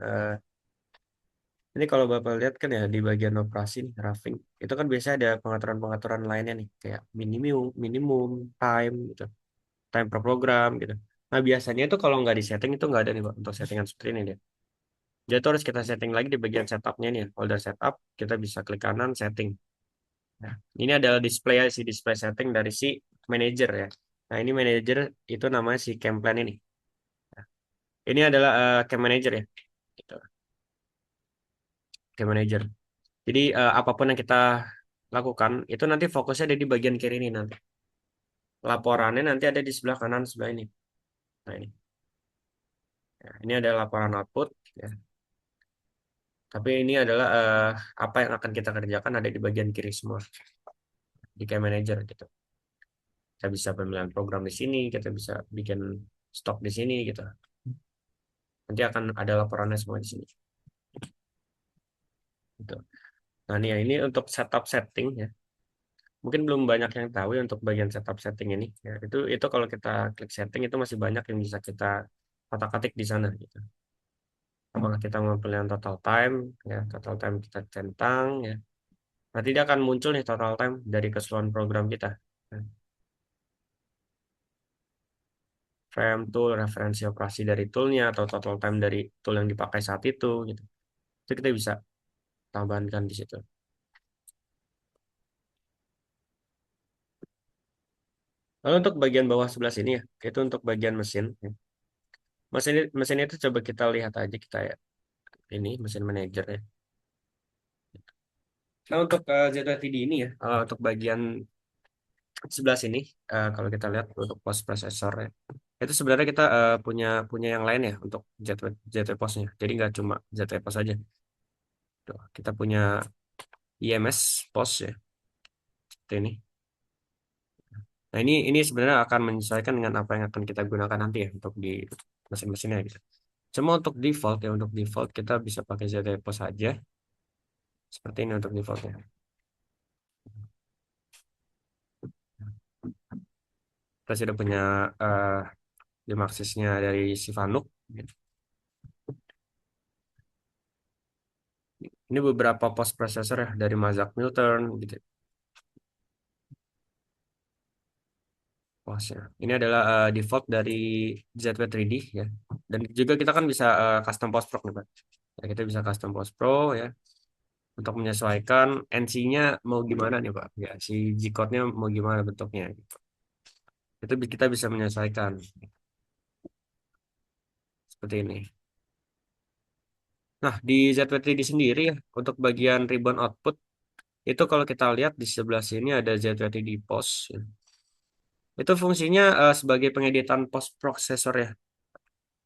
ini kalau Bapak lihat kan ya di bagian operasi nih, roughing, itu kan biasanya ada pengaturan-pengaturan lainnya nih kayak minimum, minimum time gitu, time per program gitu. Nah biasanya itu kalau nggak di setting itu nggak ada nih Pak untuk settingan seperti ini dia. Jadi itu harus kita setting lagi di bagian setupnya nih. Folder setup kita bisa klik kanan setting. Nah, ini adalah display si display setting dari si manager ya. Nah ini manager itu namanya si camp plan ini. Ini adalah camp manager ya. Gitu. Camp manager. Jadi apapun yang kita lakukan itu nanti fokusnya ada di bagian kiri ini nanti. Laporannya nanti ada di sebelah kanan sebelah ini. Nah ini. Nah, ini ada laporan output ya. Tapi ini adalah apa yang akan kita kerjakan ada di bagian kiri semua di camp manager gitu. Kita bisa pemilihan program di sini, kita bisa bikin stok di sini gitu. Nanti akan ada laporannya semua di sini. Gitu. Nah, ini ya ini untuk setup setting ya. Mungkin belum banyak yang tahu ya untuk bagian setup setting ini. Ya, itu kalau kita klik setting itu masih banyak yang bisa kita otak-atik di sana gitu. Apakah kita mau pilihan total time ya, total time kita centang ya. Nanti dia akan muncul nih total time dari keseluruhan program kita. Nah, frame tool, referensi operasi dari toolnya atau total time dari tool yang dipakai saat itu gitu. Itu kita bisa tambahkan di situ. Lalu untuk bagian bawah sebelah sini ya, itu untuk bagian mesin. Ya. Mesin itu coba kita lihat aja kita ya. Ini mesin manager ya. Nah untuk ZWTD ini ya, untuk bagian sebelah sini, kalau kita lihat untuk post processor ya, itu sebenarnya kita punya punya yang lain ya untuk ZW postnya. Jadi nggak cuma ZW post aja. Tuh, kita punya IMS post ya, seperti ini. Nah ini sebenarnya akan menyesuaikan dengan apa yang akan kita gunakan nanti ya untuk di mesin-mesinnya gitu. Cuma untuk default ya, untuk default kita bisa pakai ZW post saja. Seperti ini untuk defaultnya. Kita sudah punya uh, dimaksisnya dari Sivanuk. Ini beberapa post processor ya dari Mazak Milton gitu. Postnya. Ini adalah default dari ZW3D ya. Dan juga kita kan bisa custom post pro nih Pak. Ya, kita bisa custom post pro ya untuk menyesuaikan NC-nya mau gimana nih Pak. Ya, si G-code-nya mau gimana bentuknya gitu. Itu kita bisa menyesuaikan seperti ini. Nah, di ZW3D sendiri ya, untuk bagian ribbon output, itu kalau kita lihat di sebelah sini ada ZW3D post. Ya. Itu fungsinya sebagai pengeditan post processor ya,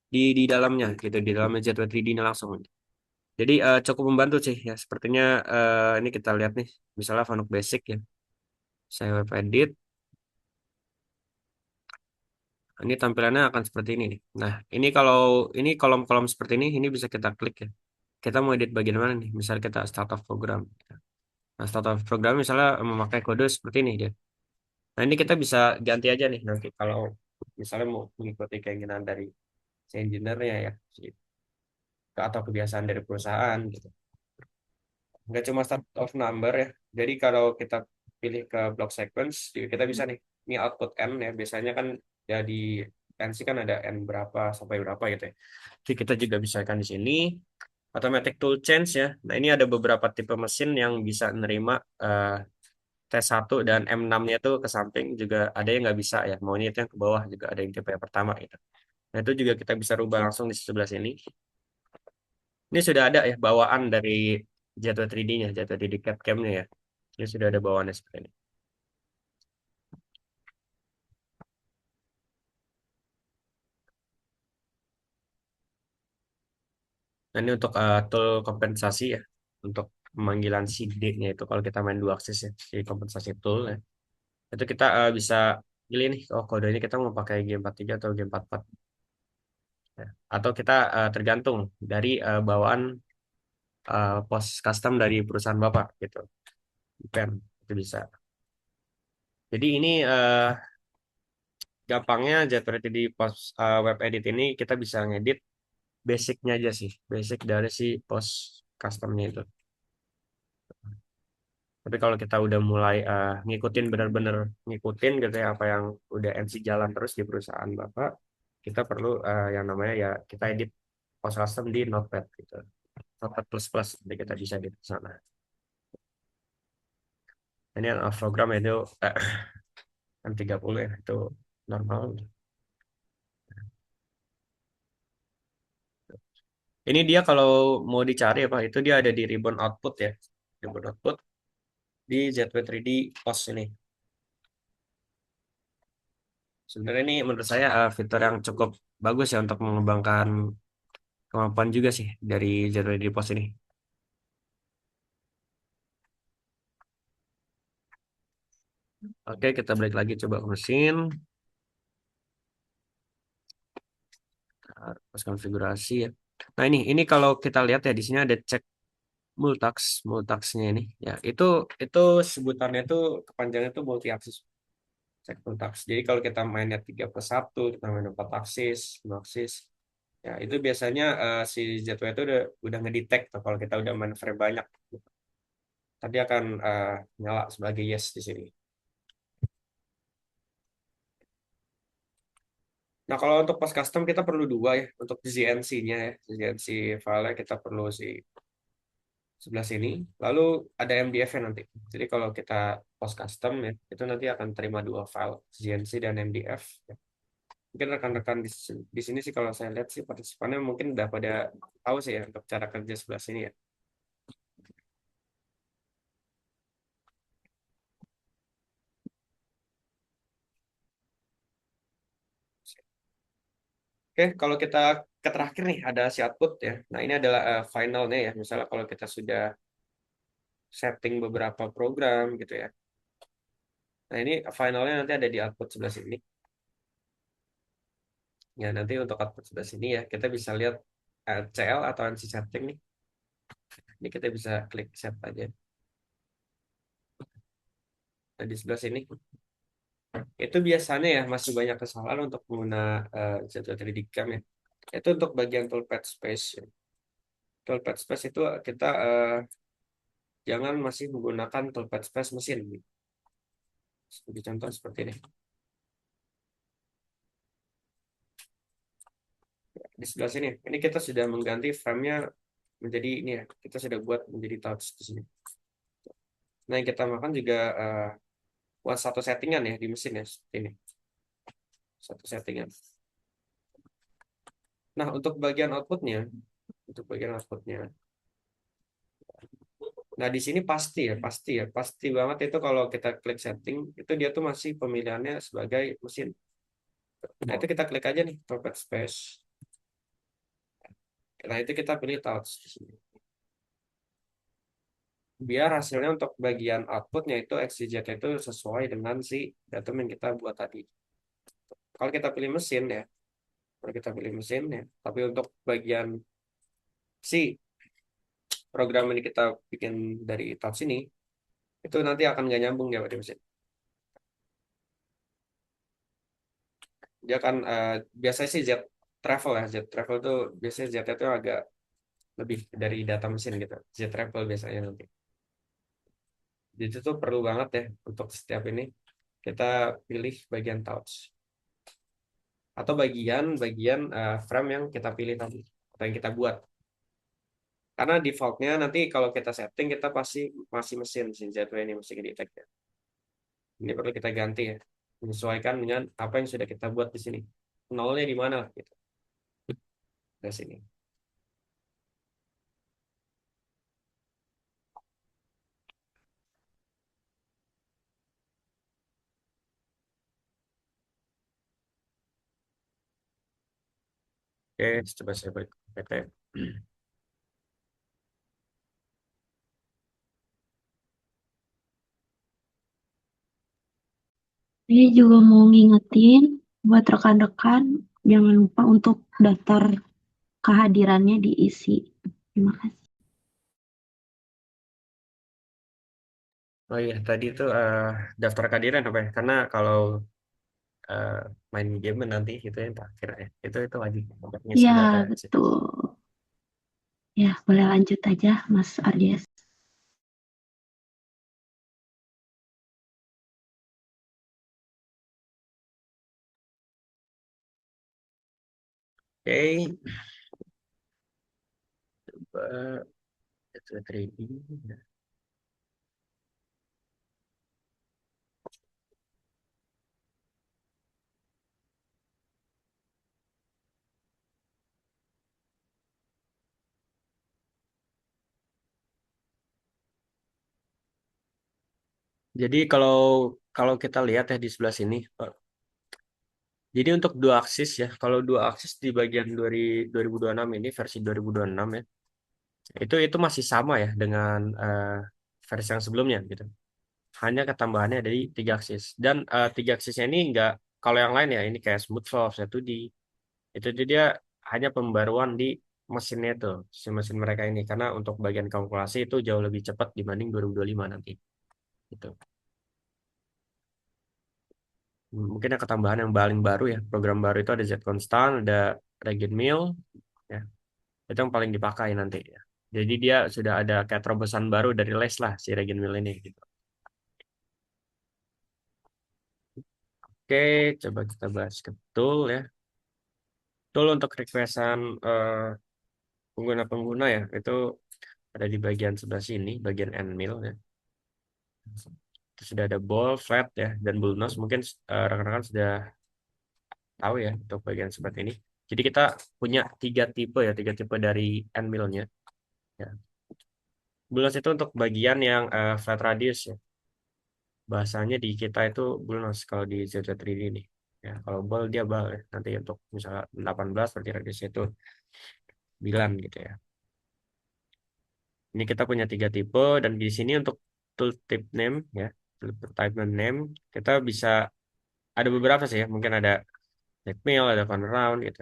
di dalamnya gitu, di dalamnya ZW3D-nya langsung. Jadi cukup membantu sih ya, sepertinya ini kita lihat nih, misalnya Fanuc Basic ya, saya web edit, Ini tampilannya akan seperti ini nih. Nah, ini kalau ini kolom-kolom seperti ini bisa kita klik ya. Kita mau edit bagian mana nih? Misal kita start of program. Nah, start of program misalnya memakai kode seperti ini dia. Nah, ini kita bisa ganti aja nih nanti kalau misalnya mau mengikuti keinginan dari si engineer-nya ya, atau kebiasaan dari perusahaan gitu. Nggak cuma start of number ya. Jadi kalau kita pilih ke block sequence, juga kita bisa nih, ini output n ya. Biasanya kan ya di n sih kan ada n berapa sampai berapa gitu ya. Jadi kita juga bisa kan di sini automatic tool change ya. Nah, ini ada beberapa tipe mesin yang bisa menerima T1 dan M6-nya itu ke samping, juga ada yang nggak bisa ya. Maunya itu yang ke bawah, juga ada yang tipe yang pertama gitu. Nah, itu juga kita bisa rubah langsung di sebelah sini. Ini sudah ada ya bawaan dari Jatwa 3D-nya, Jatwa 3D CAD-CAM-nya ya. Ini sudah ada bawaannya seperti ini. Nah, ini untuk tool kompensasi ya. Untuk pemanggilan si D-nya itu kalau kita main dua aksis ya, si kompensasi tool ya. Itu kita bisa pilih nih, oh kodenya kita mau pakai G43 atau G44. Ya. Atau kita tergantung dari bawaan post custom dari perusahaan Bapak gitu. Depend, itu bisa. Jadi ini gampangnya Jet3D di post web edit ini kita bisa ngedit basicnya aja sih, basic dari si post customnya itu. Tapi kalau kita udah mulai ngikutin bener-bener ngikutin gitu ya apa yang udah MC jalan terus di perusahaan Bapak, kita perlu yang namanya ya kita edit post custom di Notepad gitu. Notepad plus plus jadi kita bisa di sana. Ini yang program itu M30 ya itu normal. Ini dia kalau mau dicari apa itu dia ada di ribbon output ya. Ribbon output di ZW3D post ini. Sebenarnya ini menurut saya fitur yang cukup bagus ya untuk mengembangkan kemampuan juga sih dari ZW3D post ini. Oke, kita balik lagi coba ke mesin. Pas konfigurasi ya. Nah, ini kalau kita lihat ya di sini ada cek multaksnya ini. Ya, itu sebutannya itu kepanjangannya itu multi aksis cek multaks. Jadi kalau kita mainnya 3+1, kita main 4 aksis, 5 aksis, ya itu biasanya si Z2 itu udah ngedetect tuh kalau kita udah main frame banyak. Tadi akan nyala sebagai yes di sini. Nah, kalau untuk pas custom kita perlu dua ya. Untuk ZNC-nya ya. ZNC file kita perlu si sebelah sini. Lalu ada MDF-nya nanti. Jadi kalau kita post custom ya, itu nanti akan terima dua file, ZNC dan MDF. Ya. Mungkin rekan-rekan di sini sih kalau saya lihat sih partisipannya mungkin udah pada tahu sih ya untuk cara kerja sebelah sini ya. Oke, kalau kita ke terakhir nih ada si output ya. Nah, ini adalah finalnya ya. Misalnya kalau kita sudah setting beberapa program gitu ya. Nah, ini finalnya nanti ada di output sebelah sini. Ya, nanti untuk output sebelah sini ya, kita bisa lihat CL atau NC setting nih. Ini kita bisa klik set aja. Nah, di sebelah sini, itu biasanya ya masih banyak kesalahan untuk pengguna jadwal 3D Cam ya. Itu untuk bagian toolpad space. Ya. Toolpad space itu kita jangan masih menggunakan toolpad space mesin. Sebagai contoh seperti ini. Di sebelah sini, ini kita sudah mengganti frame-nya menjadi ini ya. Kita sudah buat menjadi touch di sini. Nah, yang kita makan juga buat satu settingan ya di mesin ya seperti ini. Satu settingan. Nah, untuk bagian outputnya. Nah, di sini pasti banget itu kalau kita klik setting, itu dia tuh masih pemilihannya sebagai mesin. Nah, itu kita klik aja nih, Toolpad Space. Nah, itu kita pilih touch di sini. Biar hasilnya untuk bagian outputnya itu XYZ itu sesuai dengan si datum yang kita buat tadi. kalau kita pilih mesin ya, kalau kita pilih mesin ya, tapi untuk bagian si program ini kita bikin dari touch ini, itu nanti akan nggak nyambung ya di mesin. Dia kan biasanya sih Z travel ya, Z travel tuh biasanya Z itu agak lebih dari data mesin gitu. Z travel biasanya nanti. Jadi itu tuh perlu banget ya untuk setiap ini kita pilih bagian touch atau bagian-bagian frame yang kita pilih tadi atau yang kita buat. Karena defaultnya nanti kalau kita setting kita pasti masih mesin Z2 ini masih detect ya. Ini perlu kita ganti ya, menyesuaikan dengan apa yang sudah kita buat di sini. Nolnya di mana gitu. Dari sini. Oke, coba saya balik ke PT. Saya juga mau ngingetin buat rekan-rekan jangan lupa untuk daftar kehadirannya diisi. Terima kasih. Oh iya, tadi itu daftar kehadiran apa ya? Karena kalau eh, main game nanti itu yang terakhir ya. Itu wajib untuk ngisi Ya, data di situ. betul. Ya, boleh lanjut aja, Mas Ardias. Oke, coba itu trading. Jadi kalau kalau kita lihat ya di sebelah sini, Pak. Jadi untuk dua aksis ya, kalau dua aksis di bagian 2026 ini versi 2026 ya, itu masih sama ya dengan versi yang sebelumnya gitu. Hanya ketambahannya dari tiga aksis dan tiga aksisnya ini enggak kalau yang lain ya ini kayak SmoothSoft 1D itu dia hanya pembaruan di mesinnya itu si mesin mereka ini karena untuk bagian kalkulasi itu jauh lebih cepat dibanding 2025 nanti gitu. Mungkin ada ketambahan yang paling baru ya program baru itu ada Z Constant ada Regen Mill ya itu yang paling dipakai nanti ya. Jadi dia sudah ada kayak terobosan baru dari Les lah si Regen Mill ini gitu. Oke, coba kita bahas ke tool ya. Tool untuk requestan pengguna-pengguna ya, itu ada di bagian sebelah sini, bagian end mill ya. Terus sudah ada ball, flat ya, dan bull nose. Mungkin rekan-rekan sudah tahu ya untuk bagian seperti ini. Jadi kita punya tiga tipe ya, tiga tipe dari end millnya. Ya. Bull nose itu untuk bagian yang flat radius ya. Bahasanya di kita itu bull nose kalau di Z3D ini. Ya, kalau ball dia ball ya. Nanti untuk misalnya 18 berarti radiusnya itu 9 gitu ya. Ini kita punya tiga tipe dan di sini untuk tooltip name ya, tooltip type name kita bisa ada beberapa sih ya, mungkin ada checkmail, ada fun round gitu,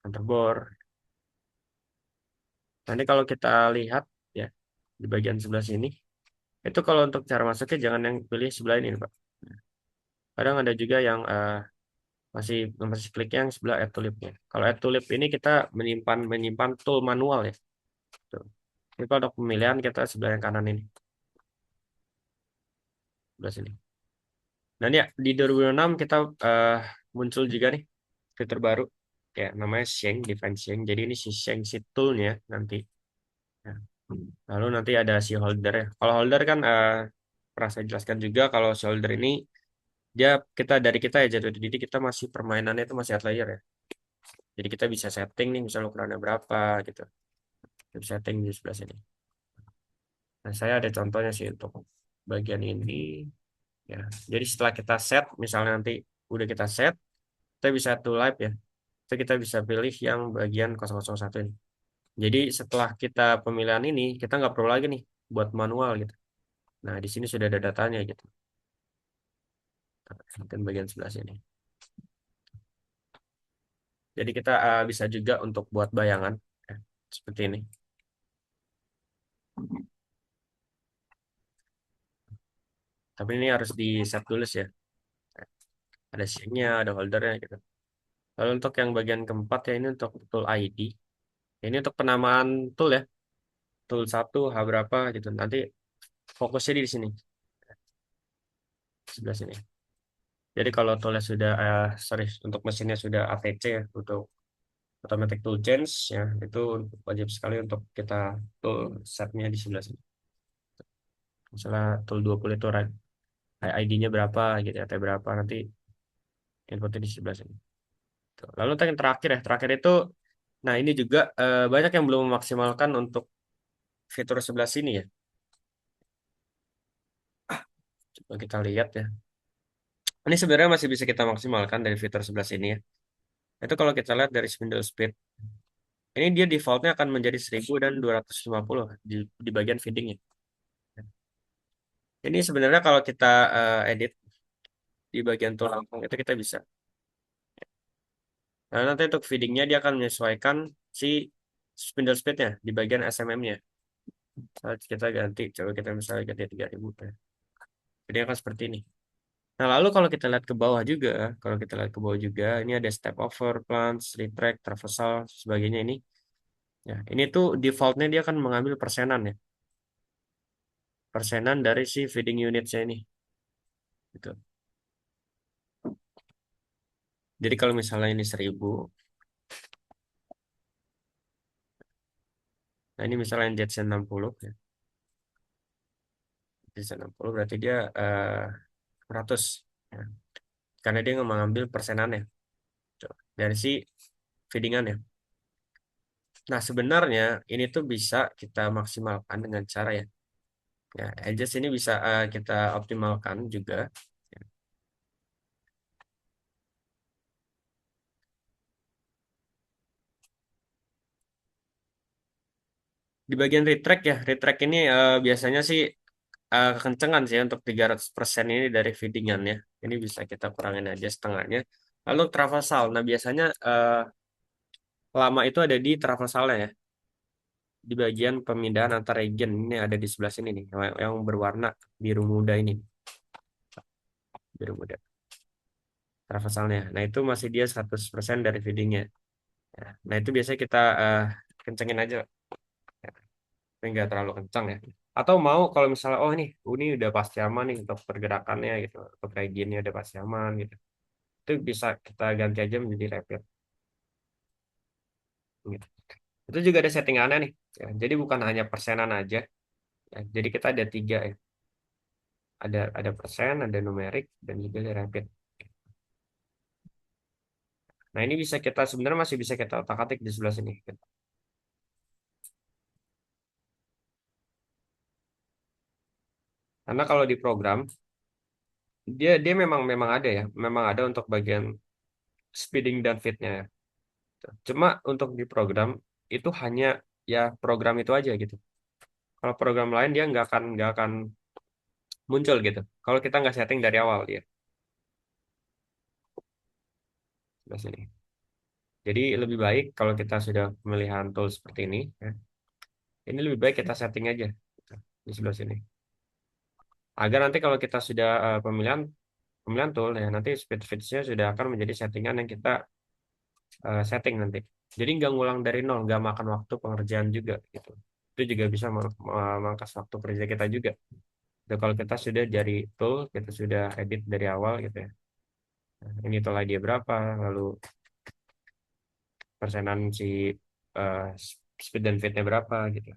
counterbore. Nanti kalau kita lihat ya di bagian sebelah sini, itu kalau untuk cara masuknya jangan yang pilih sebelah ini Pak. Kadang ada juga yang masih masih klik yang sebelah add to lib-nya. Kalau add to lib ini kita menyimpan menyimpan tool manual ya. Tuh. Jadi kalau untuk pemilihan kita sebelah yang kanan ini, sebelah sini. Dan ya di 2006 kita eh, muncul juga nih fitur baru ya namanya Sheng Define Sheng. Jadi ini si Sheng si toolnya nanti. Ya. Lalu nanti ada si holder ya. Kalau holder kan pernah saya jelaskan juga kalau si holder ini dia kita ya jatuh didik kita masih permainannya itu masih outlier ya. Jadi kita bisa setting nih misalnya ukurannya berapa gitu. Kita bisa setting di sebelah sini. Nah saya ada contohnya sih untuk bagian ini ya. Jadi setelah kita set misalnya nanti udah kita set kita bisa to live ya. Itu kita bisa pilih yang bagian 001 ini. Jadi setelah kita pemilihan ini, kita nggak perlu lagi nih buat manual gitu. Nah, di sini sudah ada datanya gitu. Mungkin bagian sebelah sini. Jadi kita bisa juga untuk buat bayangan ya, seperti ini. Tapi ini harus di set dulu sih ya. Ada scene-nya, ada holdernya gitu. Lalu untuk yang bagian keempat ya ini untuk tool ID. Ini untuk penamaan tool ya. Tool satu H berapa gitu. Nanti fokusnya di sini, sebelah sini. Jadi kalau toolnya sudah, sorry, untuk mesinnya sudah ATC ya, untuk automatic tool change ya, itu wajib sekali untuk kita tool setnya di sebelah sini. Misalnya tool 20 itu ID-nya berapa gitu ya, T berapa, nanti inputnya di sebelah sini. Tuh. Lalu untuk yang terakhir ya, terakhir itu, nah ini juga banyak yang belum memaksimalkan untuk fitur sebelah sini ya. Coba kita lihat ya. Ini sebenarnya masih bisa kita maksimalkan dari fitur sebelah sini ya. Itu kalau kita lihat dari spindle speed, ini dia defaultnya akan menjadi 1000 dan 250 di bagian feedingnya. Ini sebenarnya kalau kita edit di bagian tulang itu kita bisa. Nah, nanti untuk feedingnya dia akan menyesuaikan si spindle speednya di bagian SMM-nya. Kita ganti, coba kita misalnya ganti 3000. Ya. Jadi akan seperti ini. Nah, lalu kalau kita lihat ke bawah juga, kalau kita lihat ke bawah juga, ini ada step over, plunge, retract, traversal, sebagainya ini. Ya, ini tuh defaultnya dia akan mengambil persenan ya, persenan dari si feeding unitnya ini. Gitu. Jadi kalau misalnya ini 1000, nah ini misalnya yang Jetson 60, ya. Jetson 60 berarti dia 100. Ya. Karena dia nggak mengambil persenannya gitu, dari si feedingannya. Nah, sebenarnya ini tuh bisa kita maksimalkan dengan cara ya. Ya, edges ini bisa kita optimalkan juga. Di bagian retract ya, retract ini biasanya sih kekencengan sih untuk 300% ini dari feedingannya. Ini bisa kita kurangin aja setengahnya. Lalu traversal, nah biasanya lama itu ada di traversalnya ya. Di bagian pemindahan antar region ini ada di sebelah sini nih, yang berwarna biru muda ini, biru muda traversalnya. Nah itu masih dia 100% dari feedingnya. Ya, nah itu biasanya kita kencengin aja, ya. Tapi nggak terlalu kencang ya. Atau mau kalau misalnya oh ini udah pasti aman nih untuk pergerakannya gitu, untuk regionnya udah pasti aman gitu. Itu bisa kita ganti aja menjadi rapid. Gitu. Itu juga ada settingannya nih. Ya, jadi bukan hanya persenan aja. Ya, jadi kita ada tiga ya. Ada persen, ada numerik, dan juga ada rapid. Nah ini bisa kita sebenarnya masih bisa kita otak-atik di sebelah sini. Gitu. Karena kalau di program dia dia memang memang ada ya, memang ada untuk bagian speeding dan fitnya. Ya. Cuma untuk di program itu hanya ya program itu aja gitu. Kalau program lain dia nggak akan muncul gitu. Kalau kita nggak setting dari awal dia sebelah sini. Jadi lebih baik kalau kita sudah pemilihan tool seperti ini, ya, ini lebih baik kita setting aja gitu, di sebelah sini. Agar nanti kalau kita sudah pemilihan pemilihan tool ya nanti speed fixnya sudah akan menjadi settingan yang kita setting nanti. Jadi nggak ngulang dari nol, nggak makan waktu pengerjaan juga gitu. Itu juga bisa memangkas waktu kerja kita juga. Jadi kalau kita sudah dari tool, kita sudah edit dari awal gitu ya. Nah, ini tool ID berapa, lalu persenan si eh, speed dan fitnya berapa gitu.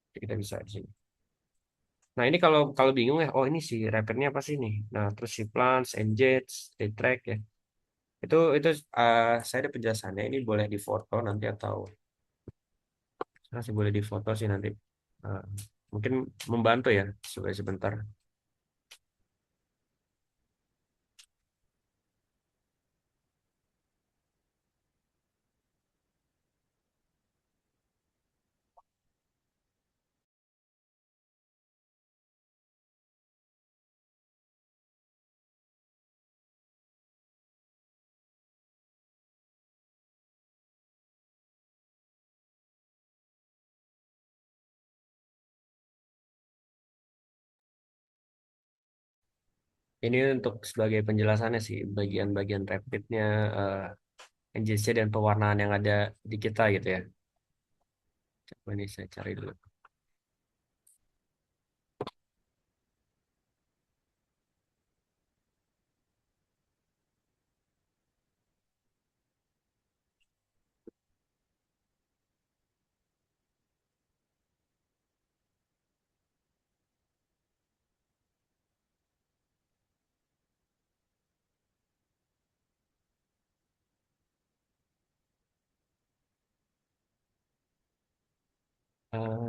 Jadi kita bisa di sini. Nah ini kalau kalau bingung ya, oh ini si rappernya apa sih nih? Nah terus si plans, engage, track ya. Itu saya ada penjelasannya. Ini boleh difoto nanti atau masih boleh difoto sih nanti. Eh, mungkin membantu ya sebentar. Ini untuk sebagai penjelasannya sih, bagian-bagian rapidnya, NGC dan pewarnaan yang ada di kita gitu ya. Coba ini saya cari dulu.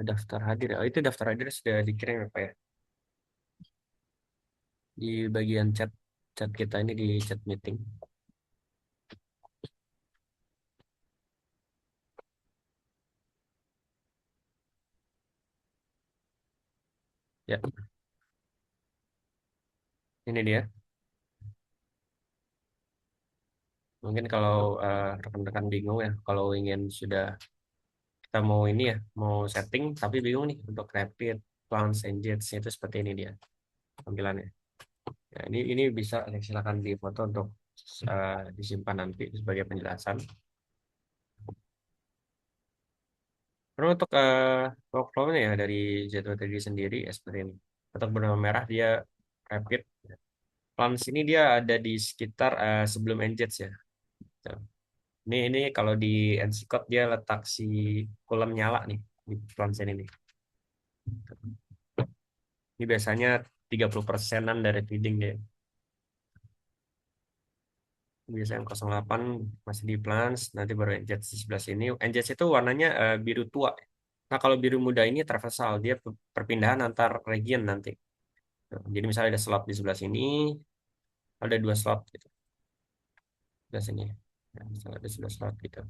Daftar hadir. Oh, itu daftar hadir sudah dikirim apa ya? Di bagian chat chat kita ini di chat meeting. Ya, ini dia. Mungkin kalau rekan-rekan bingung ya, kalau ingin sudah kita mau ini ya, mau setting tapi bingung nih untuk rapid, plans, engines itu seperti ini dia tampilannya. Ya, ini bisa silakan di foto untuk disimpan nanti sebagai penjelasan. Terus untuk workflow-nya ya dari Z3D sendiri ya seperti ini. Untuk benang merah dia rapid. Plans ini dia ada di sekitar sebelum engines ya. Tuh. Ini kalau di NC Code dia letak si kolom nyala nih di plans ini nih. Ini biasanya 30%-an dari feeding dia. Biasanya yang 08 masih di plans, nanti baru engines di sebelah sini. Engines itu warnanya biru tua. Nah, kalau biru muda ini traversal, dia perpindahan antar region nanti. Nah, jadi misalnya ada slot di sebelah sini, ada dua slot gitu, sebelah sini. Nah, misalnya ada sebelah slot gitu.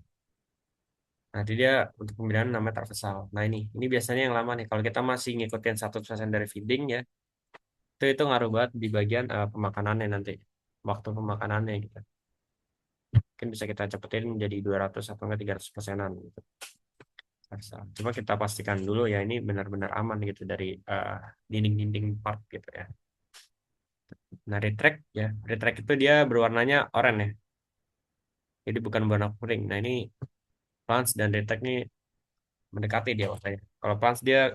Nanti dia untuk pembinaan namanya traversal. Nah ini biasanya yang lama nih. Kalau kita masih ngikutin 100% dari feeding ya, itu ngaruh banget di bagian pemakanannya nanti. Waktu pemakanannya gitu. Mungkin bisa kita cepetin menjadi 200 atau enggak 300%-an gitu. Traversal. Coba kita pastikan dulu ya ini benar-benar aman gitu dari dinding-dinding part gitu ya. Nah retract ya, retract itu dia berwarnanya oranye ya. Jadi bukan warna kuning. Nah ini plans dan retract ini mendekati dia warnanya. Kalau plans dia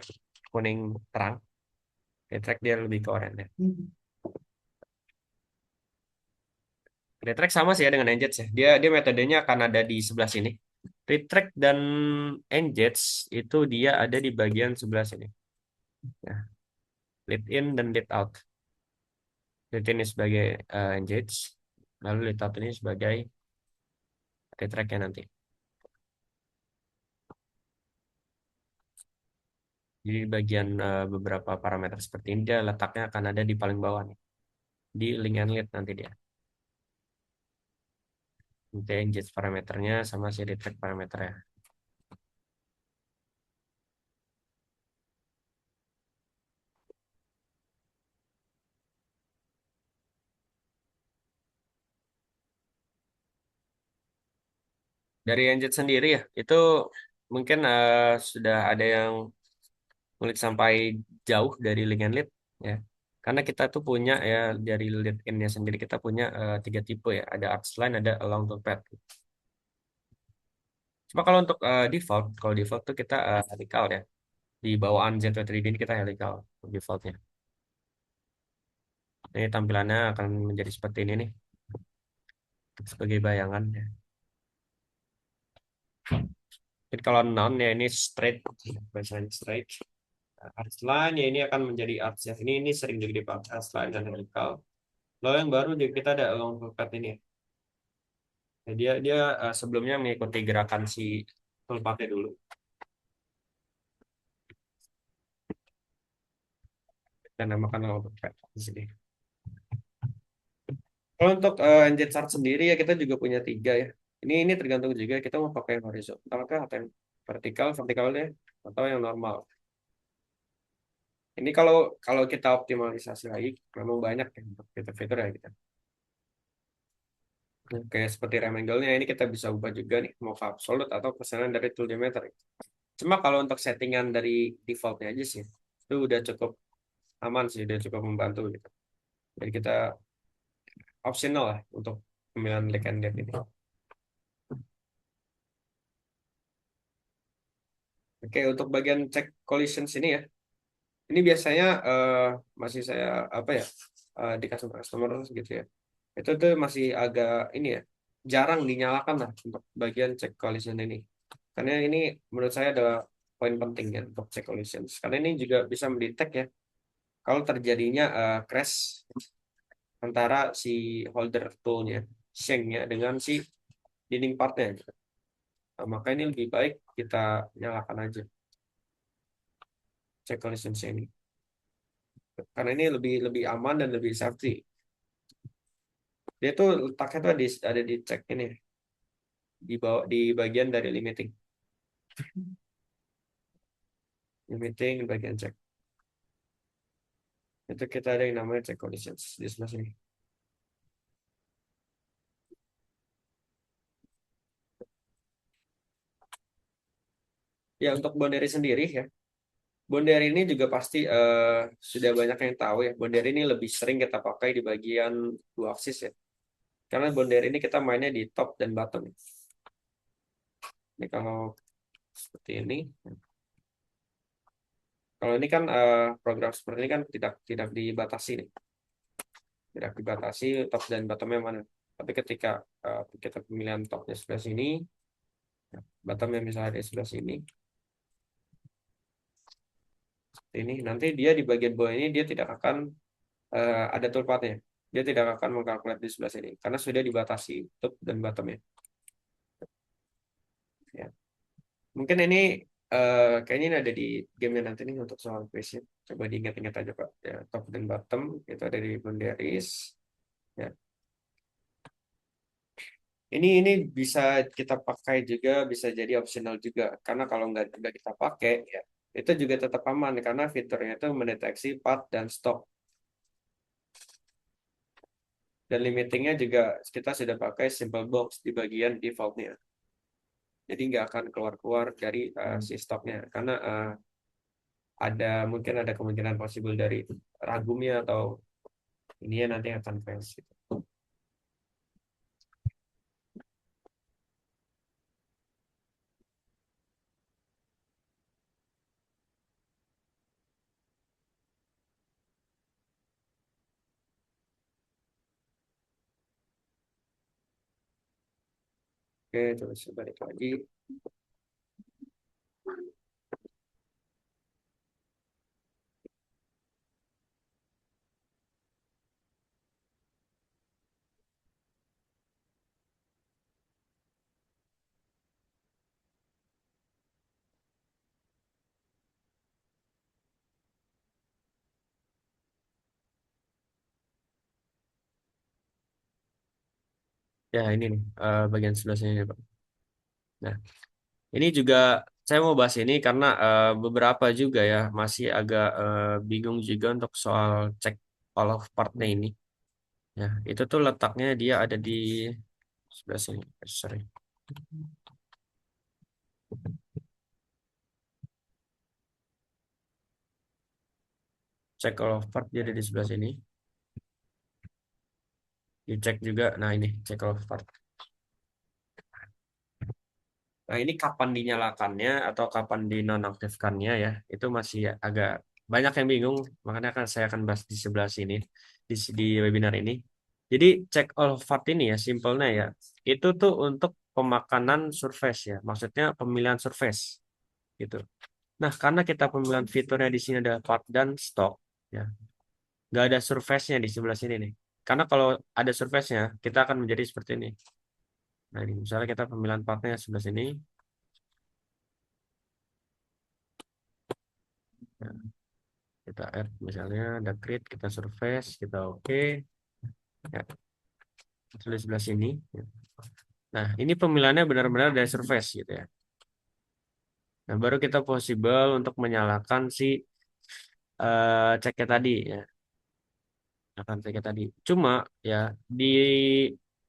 kuning terang, retract dia lebih ke oranye ya. Retract sama sih ya dengan Engage ya. Dia metodenya akan ada di sebelah sini. Retract dan Engage itu dia ada di bagian sebelah sini. Ya, lead in dan lead out. Lead in ini sebagai Engage, lalu lead out ini sebagai retract nanti. Jadi bagian beberapa parameter seperti ini dia letaknya akan ada di paling bawah nih. Di link and lead nanti dia. Nanti Engage parameternya sama si retract parameternya. Dari Engage sendiri ya, itu mungkin sudah ada yang ngulik sampai jauh dari link and lead ya. Karena kita tuh punya ya dari lead in-nya sendiri kita punya tiga tipe ya. Ada archline, ada along the path. Cuma kalau untuk default, kalau default tuh kita helical ya. Di bawaan Z3D ini kita helical defaultnya. Ini tampilannya akan menjadi seperti ini nih sebagai bayangan ya. Jadi kalau non ya ini straight, bahasanya straight. Archline ya ini akan menjadi arch ya. Ini sering juga dipakai archline dan helical. Lalu yang baru juga kita ada along the path ini. Ya, dia sebelumnya mengikuti gerakan si pelepatnya dulu. Dan namakan auto di sini. Kalau untuk engine chart sendiri ya kita juga punya tiga ya. Ini tergantung juga kita mau pakai yang horizontal kah atau yang vertikal, vertikalnya atau yang normal. Ini kalau kalau kita optimalisasi lagi, memang banyak ya untuk fitur-fitur ya kita. Kayak seperti rem angle-nya ini kita bisa ubah juga nih mau ke absolute atau pesanan dari tool diameter. Cuma kalau untuk settingan dari defaultnya aja sih, itu udah cukup aman sih, udah cukup membantu gitu. Jadi kita optional lah untuk pemilihan lead candidate ini. Oke, untuk bagian check collisions ini ya, ini biasanya masih saya apa ya di customer gitu ya. Itu tuh masih agak ini ya, jarang dinyalakan lah untuk bagian check collision ini. Karena ini menurut saya adalah poin penting ya untuk check collisions. Karena ini juga bisa mendetek ya kalau terjadinya crash antara si holder toolnya, shanknya dengan si dinding partnya. Nah, maka ini lebih baik kita nyalakan aja check collisions ini. Karena ini lebih lebih aman dan lebih safety. Dia tuh letaknya tuh ada di check ini di bawah di bagian dari limiting. Limiting bagian check. Itu kita ada yang namanya check collisions di sebelah sini. Ya untuk boundary sendiri ya. Boundary ini juga pasti sudah banyak yang tahu ya. Boundary ini lebih sering kita pakai di bagian dua aksis ya. Karena boundary ini kita mainnya di top dan bottom. Ini kalau seperti ini. Kalau ini kan program seperti ini kan tidak tidak dibatasi nih. Tidak dibatasi top dan bottomnya mana. Tapi ketika kita pemilihan topnya sebelah sini, bottomnya misalnya di sebelah sini, ini nanti dia di bagian bawah ini dia tidak akan ada toolpathnya. Dia tidak akan mengkalkulasi di sebelah sini karena sudah dibatasi top dan bottomnya. Ya. Mungkin ini kayaknya ini ada di gamenya nanti nih untuk soal quiznya. Coba diingat-ingat aja Pak. Ya, top dan bottom itu ada di boundaries. Ya. Ini bisa kita pakai juga, bisa jadi optional juga. Karena kalau nggak kita pakai, ya itu juga tetap aman karena fiturnya itu mendeteksi part dan stop. Dan limitingnya juga kita sudah pakai simple box di bagian defaultnya. Jadi nggak akan keluar-keluar dari si stopnya. Karena mungkin ada kemungkinan possible dari ragumnya atau ini ya nanti akan fans gitu. Oke, terus balik lagi. Ya ini nih bagian sebelah sini nih, Pak. Nah, ini juga saya mau bahas ini karena beberapa juga ya masih agak bingung juga untuk soal cek all of partnya ini. Ya, itu tuh letaknya dia ada di sebelah sini. Sorry. Cek all of part dia ada di sebelah sini. Dicek juga. Nah, ini cek all of part. Nah, ini kapan dinyalakannya atau kapan dinonaktifkannya ya, itu masih agak banyak yang bingung, makanya saya akan bahas di sebelah sini, di webinar ini. Jadi, check all part ini ya, simpelnya ya, itu tuh untuk pemakanan surface ya, maksudnya pemilihan surface gitu. Nah, karena kita pemilihan fiturnya di sini ada part dan stock, ya, nggak ada surface-nya di sebelah sini nih. Karena kalau ada surface-nya, kita akan menjadi seperti ini. Nah, ini misalnya kita pemilihan partnya sebelah sini, ya. Kita add misalnya ada create, kita surface, kita oke, ya, tulis sebelah sini, ya. Nah, ini pemilihannya benar-benar dari surface gitu ya. Nah, baru kita possible untuk menyalakan si ceknya tadi ya, akan ceknya tadi. Cuma ya di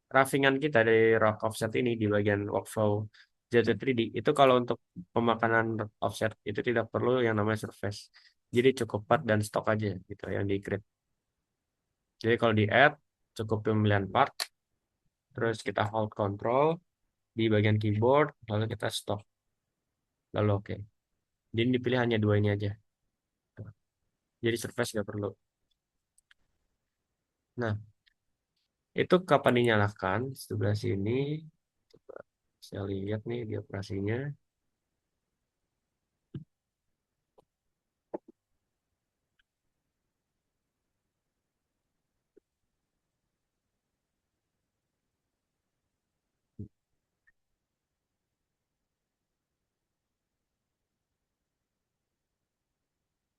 raffingan kita dari rock offset ini di bagian workflow Z3D itu kalau untuk pemakanan offset itu tidak perlu yang namanya surface. Jadi cukup part dan stok aja gitu yang di create. Jadi kalau di add, cukup pemilihan part, terus kita hold control di bagian keyboard, lalu kita stop, lalu oke. Jadi dipilih hanya dua ini aja. Jadi surface nggak perlu. Nah, itu kapan dinyalakan? Sebelah sini, saya lihat nih di operasinya.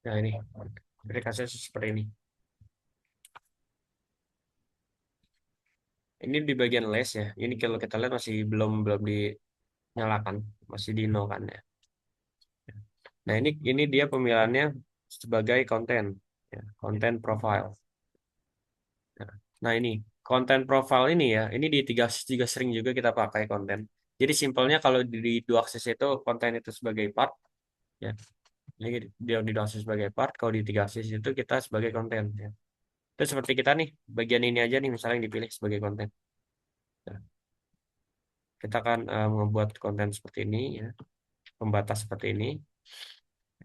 Nah ini, aplikasinya seperti ini. Ini di bagian list ya. Ini kalau kita lihat masih belum belum dinyalakan, masih di no kan ya. Nah ini dia pemilihannya sebagai konten, ya, konten profile. Nah ini konten profile ini ya, ini di tiga sering juga kita pakai konten. Jadi simpelnya kalau di dua akses itu konten itu sebagai part, ya. Ini dia di dua akses sebagai part, kalau di tiga akses itu kita sebagai konten. Ya. Itu seperti kita nih, bagian ini aja nih misalnya yang dipilih sebagai konten. Nah, kita akan membuat konten seperti ini, ya, pembatas seperti ini.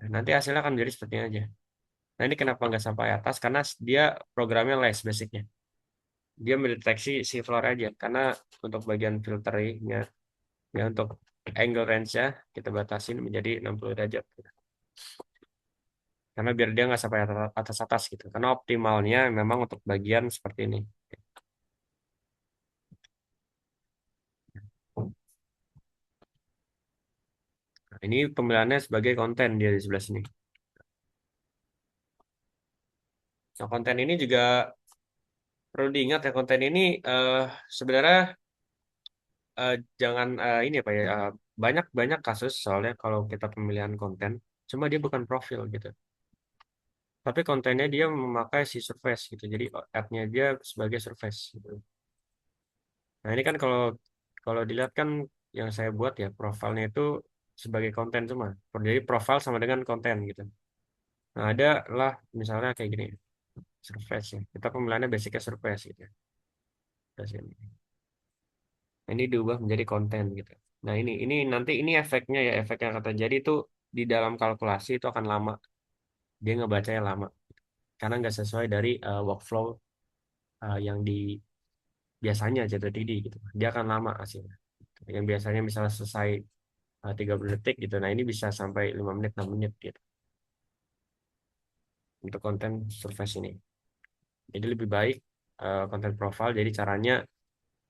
Nah, nanti hasilnya akan menjadi seperti ini aja. Nah ini kenapa nggak sampai atas? Karena dia programnya less basicnya. Dia mendeteksi si floor aja. Karena untuk bagian filternya, ya untuk angle range-nya kita batasin menjadi 60 derajat. Karena biar dia nggak sampai atas-atas gitu. Karena optimalnya memang untuk bagian seperti ini. Nah, ini pemilihannya sebagai konten dia di sebelah sini. Nah, konten ini juga perlu diingat ya, konten ini eh, sebenarnya jangan ini apa ya, banyak banyak kasus soalnya kalau kita pemilihan konten, cuma dia bukan profil gitu. Tapi kontennya dia memakai si surface gitu. Jadi app-nya dia sebagai surface gitu. Nah, ini kan kalau kalau dilihat kan yang saya buat ya profilnya itu sebagai konten cuma. Jadi profil sama dengan konten gitu. Nah, ada lah misalnya kayak gini, surface ya. Kita pemilihannya basicnya surface gitu. Dari sini. Ini diubah menjadi konten gitu. Nah, ini nanti ini efeknya ya, efek yang akan terjadi itu di dalam kalkulasi itu akan lama. Dia ngebacanya lama karena nggak sesuai dari workflow yang di biasanya jatuh TD gitu. Dia akan lama hasilnya. Yang biasanya misalnya selesai 30 detik gitu. Nah, ini bisa sampai 5 menit, 6 menit gitu untuk konten surface ini. Jadi lebih baik konten profile. Jadi caranya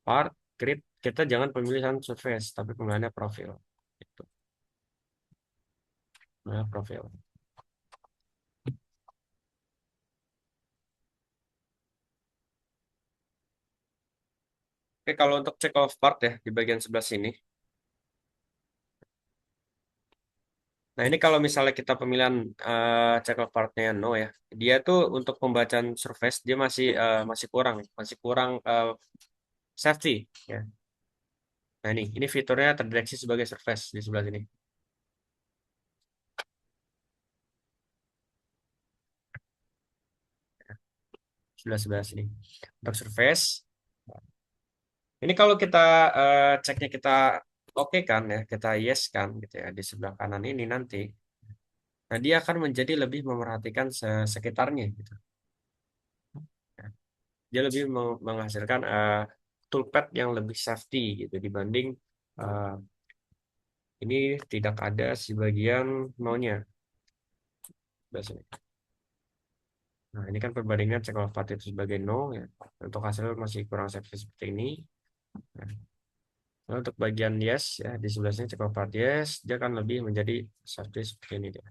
part, grid, kita jangan pemilihan surface, tapi pemilihannya profil. Gitu. Nah, profil. Oke, kalau untuk check off part ya di bagian sebelah sini. Nah, ini kalau misalnya kita pemilihan check off partnya no ya. Dia tuh untuk pembacaan surface dia masih kurang safety ya. Nah, ini fiturnya terdeteksi sebagai surface di sebelah sini. Sebelah sebelah sini. Untuk surface, ini kalau kita ceknya kita oke kan ya, kita yes kan gitu ya di sebelah kanan ini nanti. Nah, dia akan menjadi lebih memerhatikan sekitarnya gitu. Ya. Dia lebih menghasilkan toolpad yang lebih safety gitu dibanding eh, ini tidak ada si bagian no-nya. Sebelah sini. Nah, ini kan perbandingan check of path itu sebagai no ya. Untuk hasil masih kurang safety seperti ini. Nah, untuk bagian yes ya di sebelah sini check of path yes, dia akan lebih menjadi safety seperti ini dia.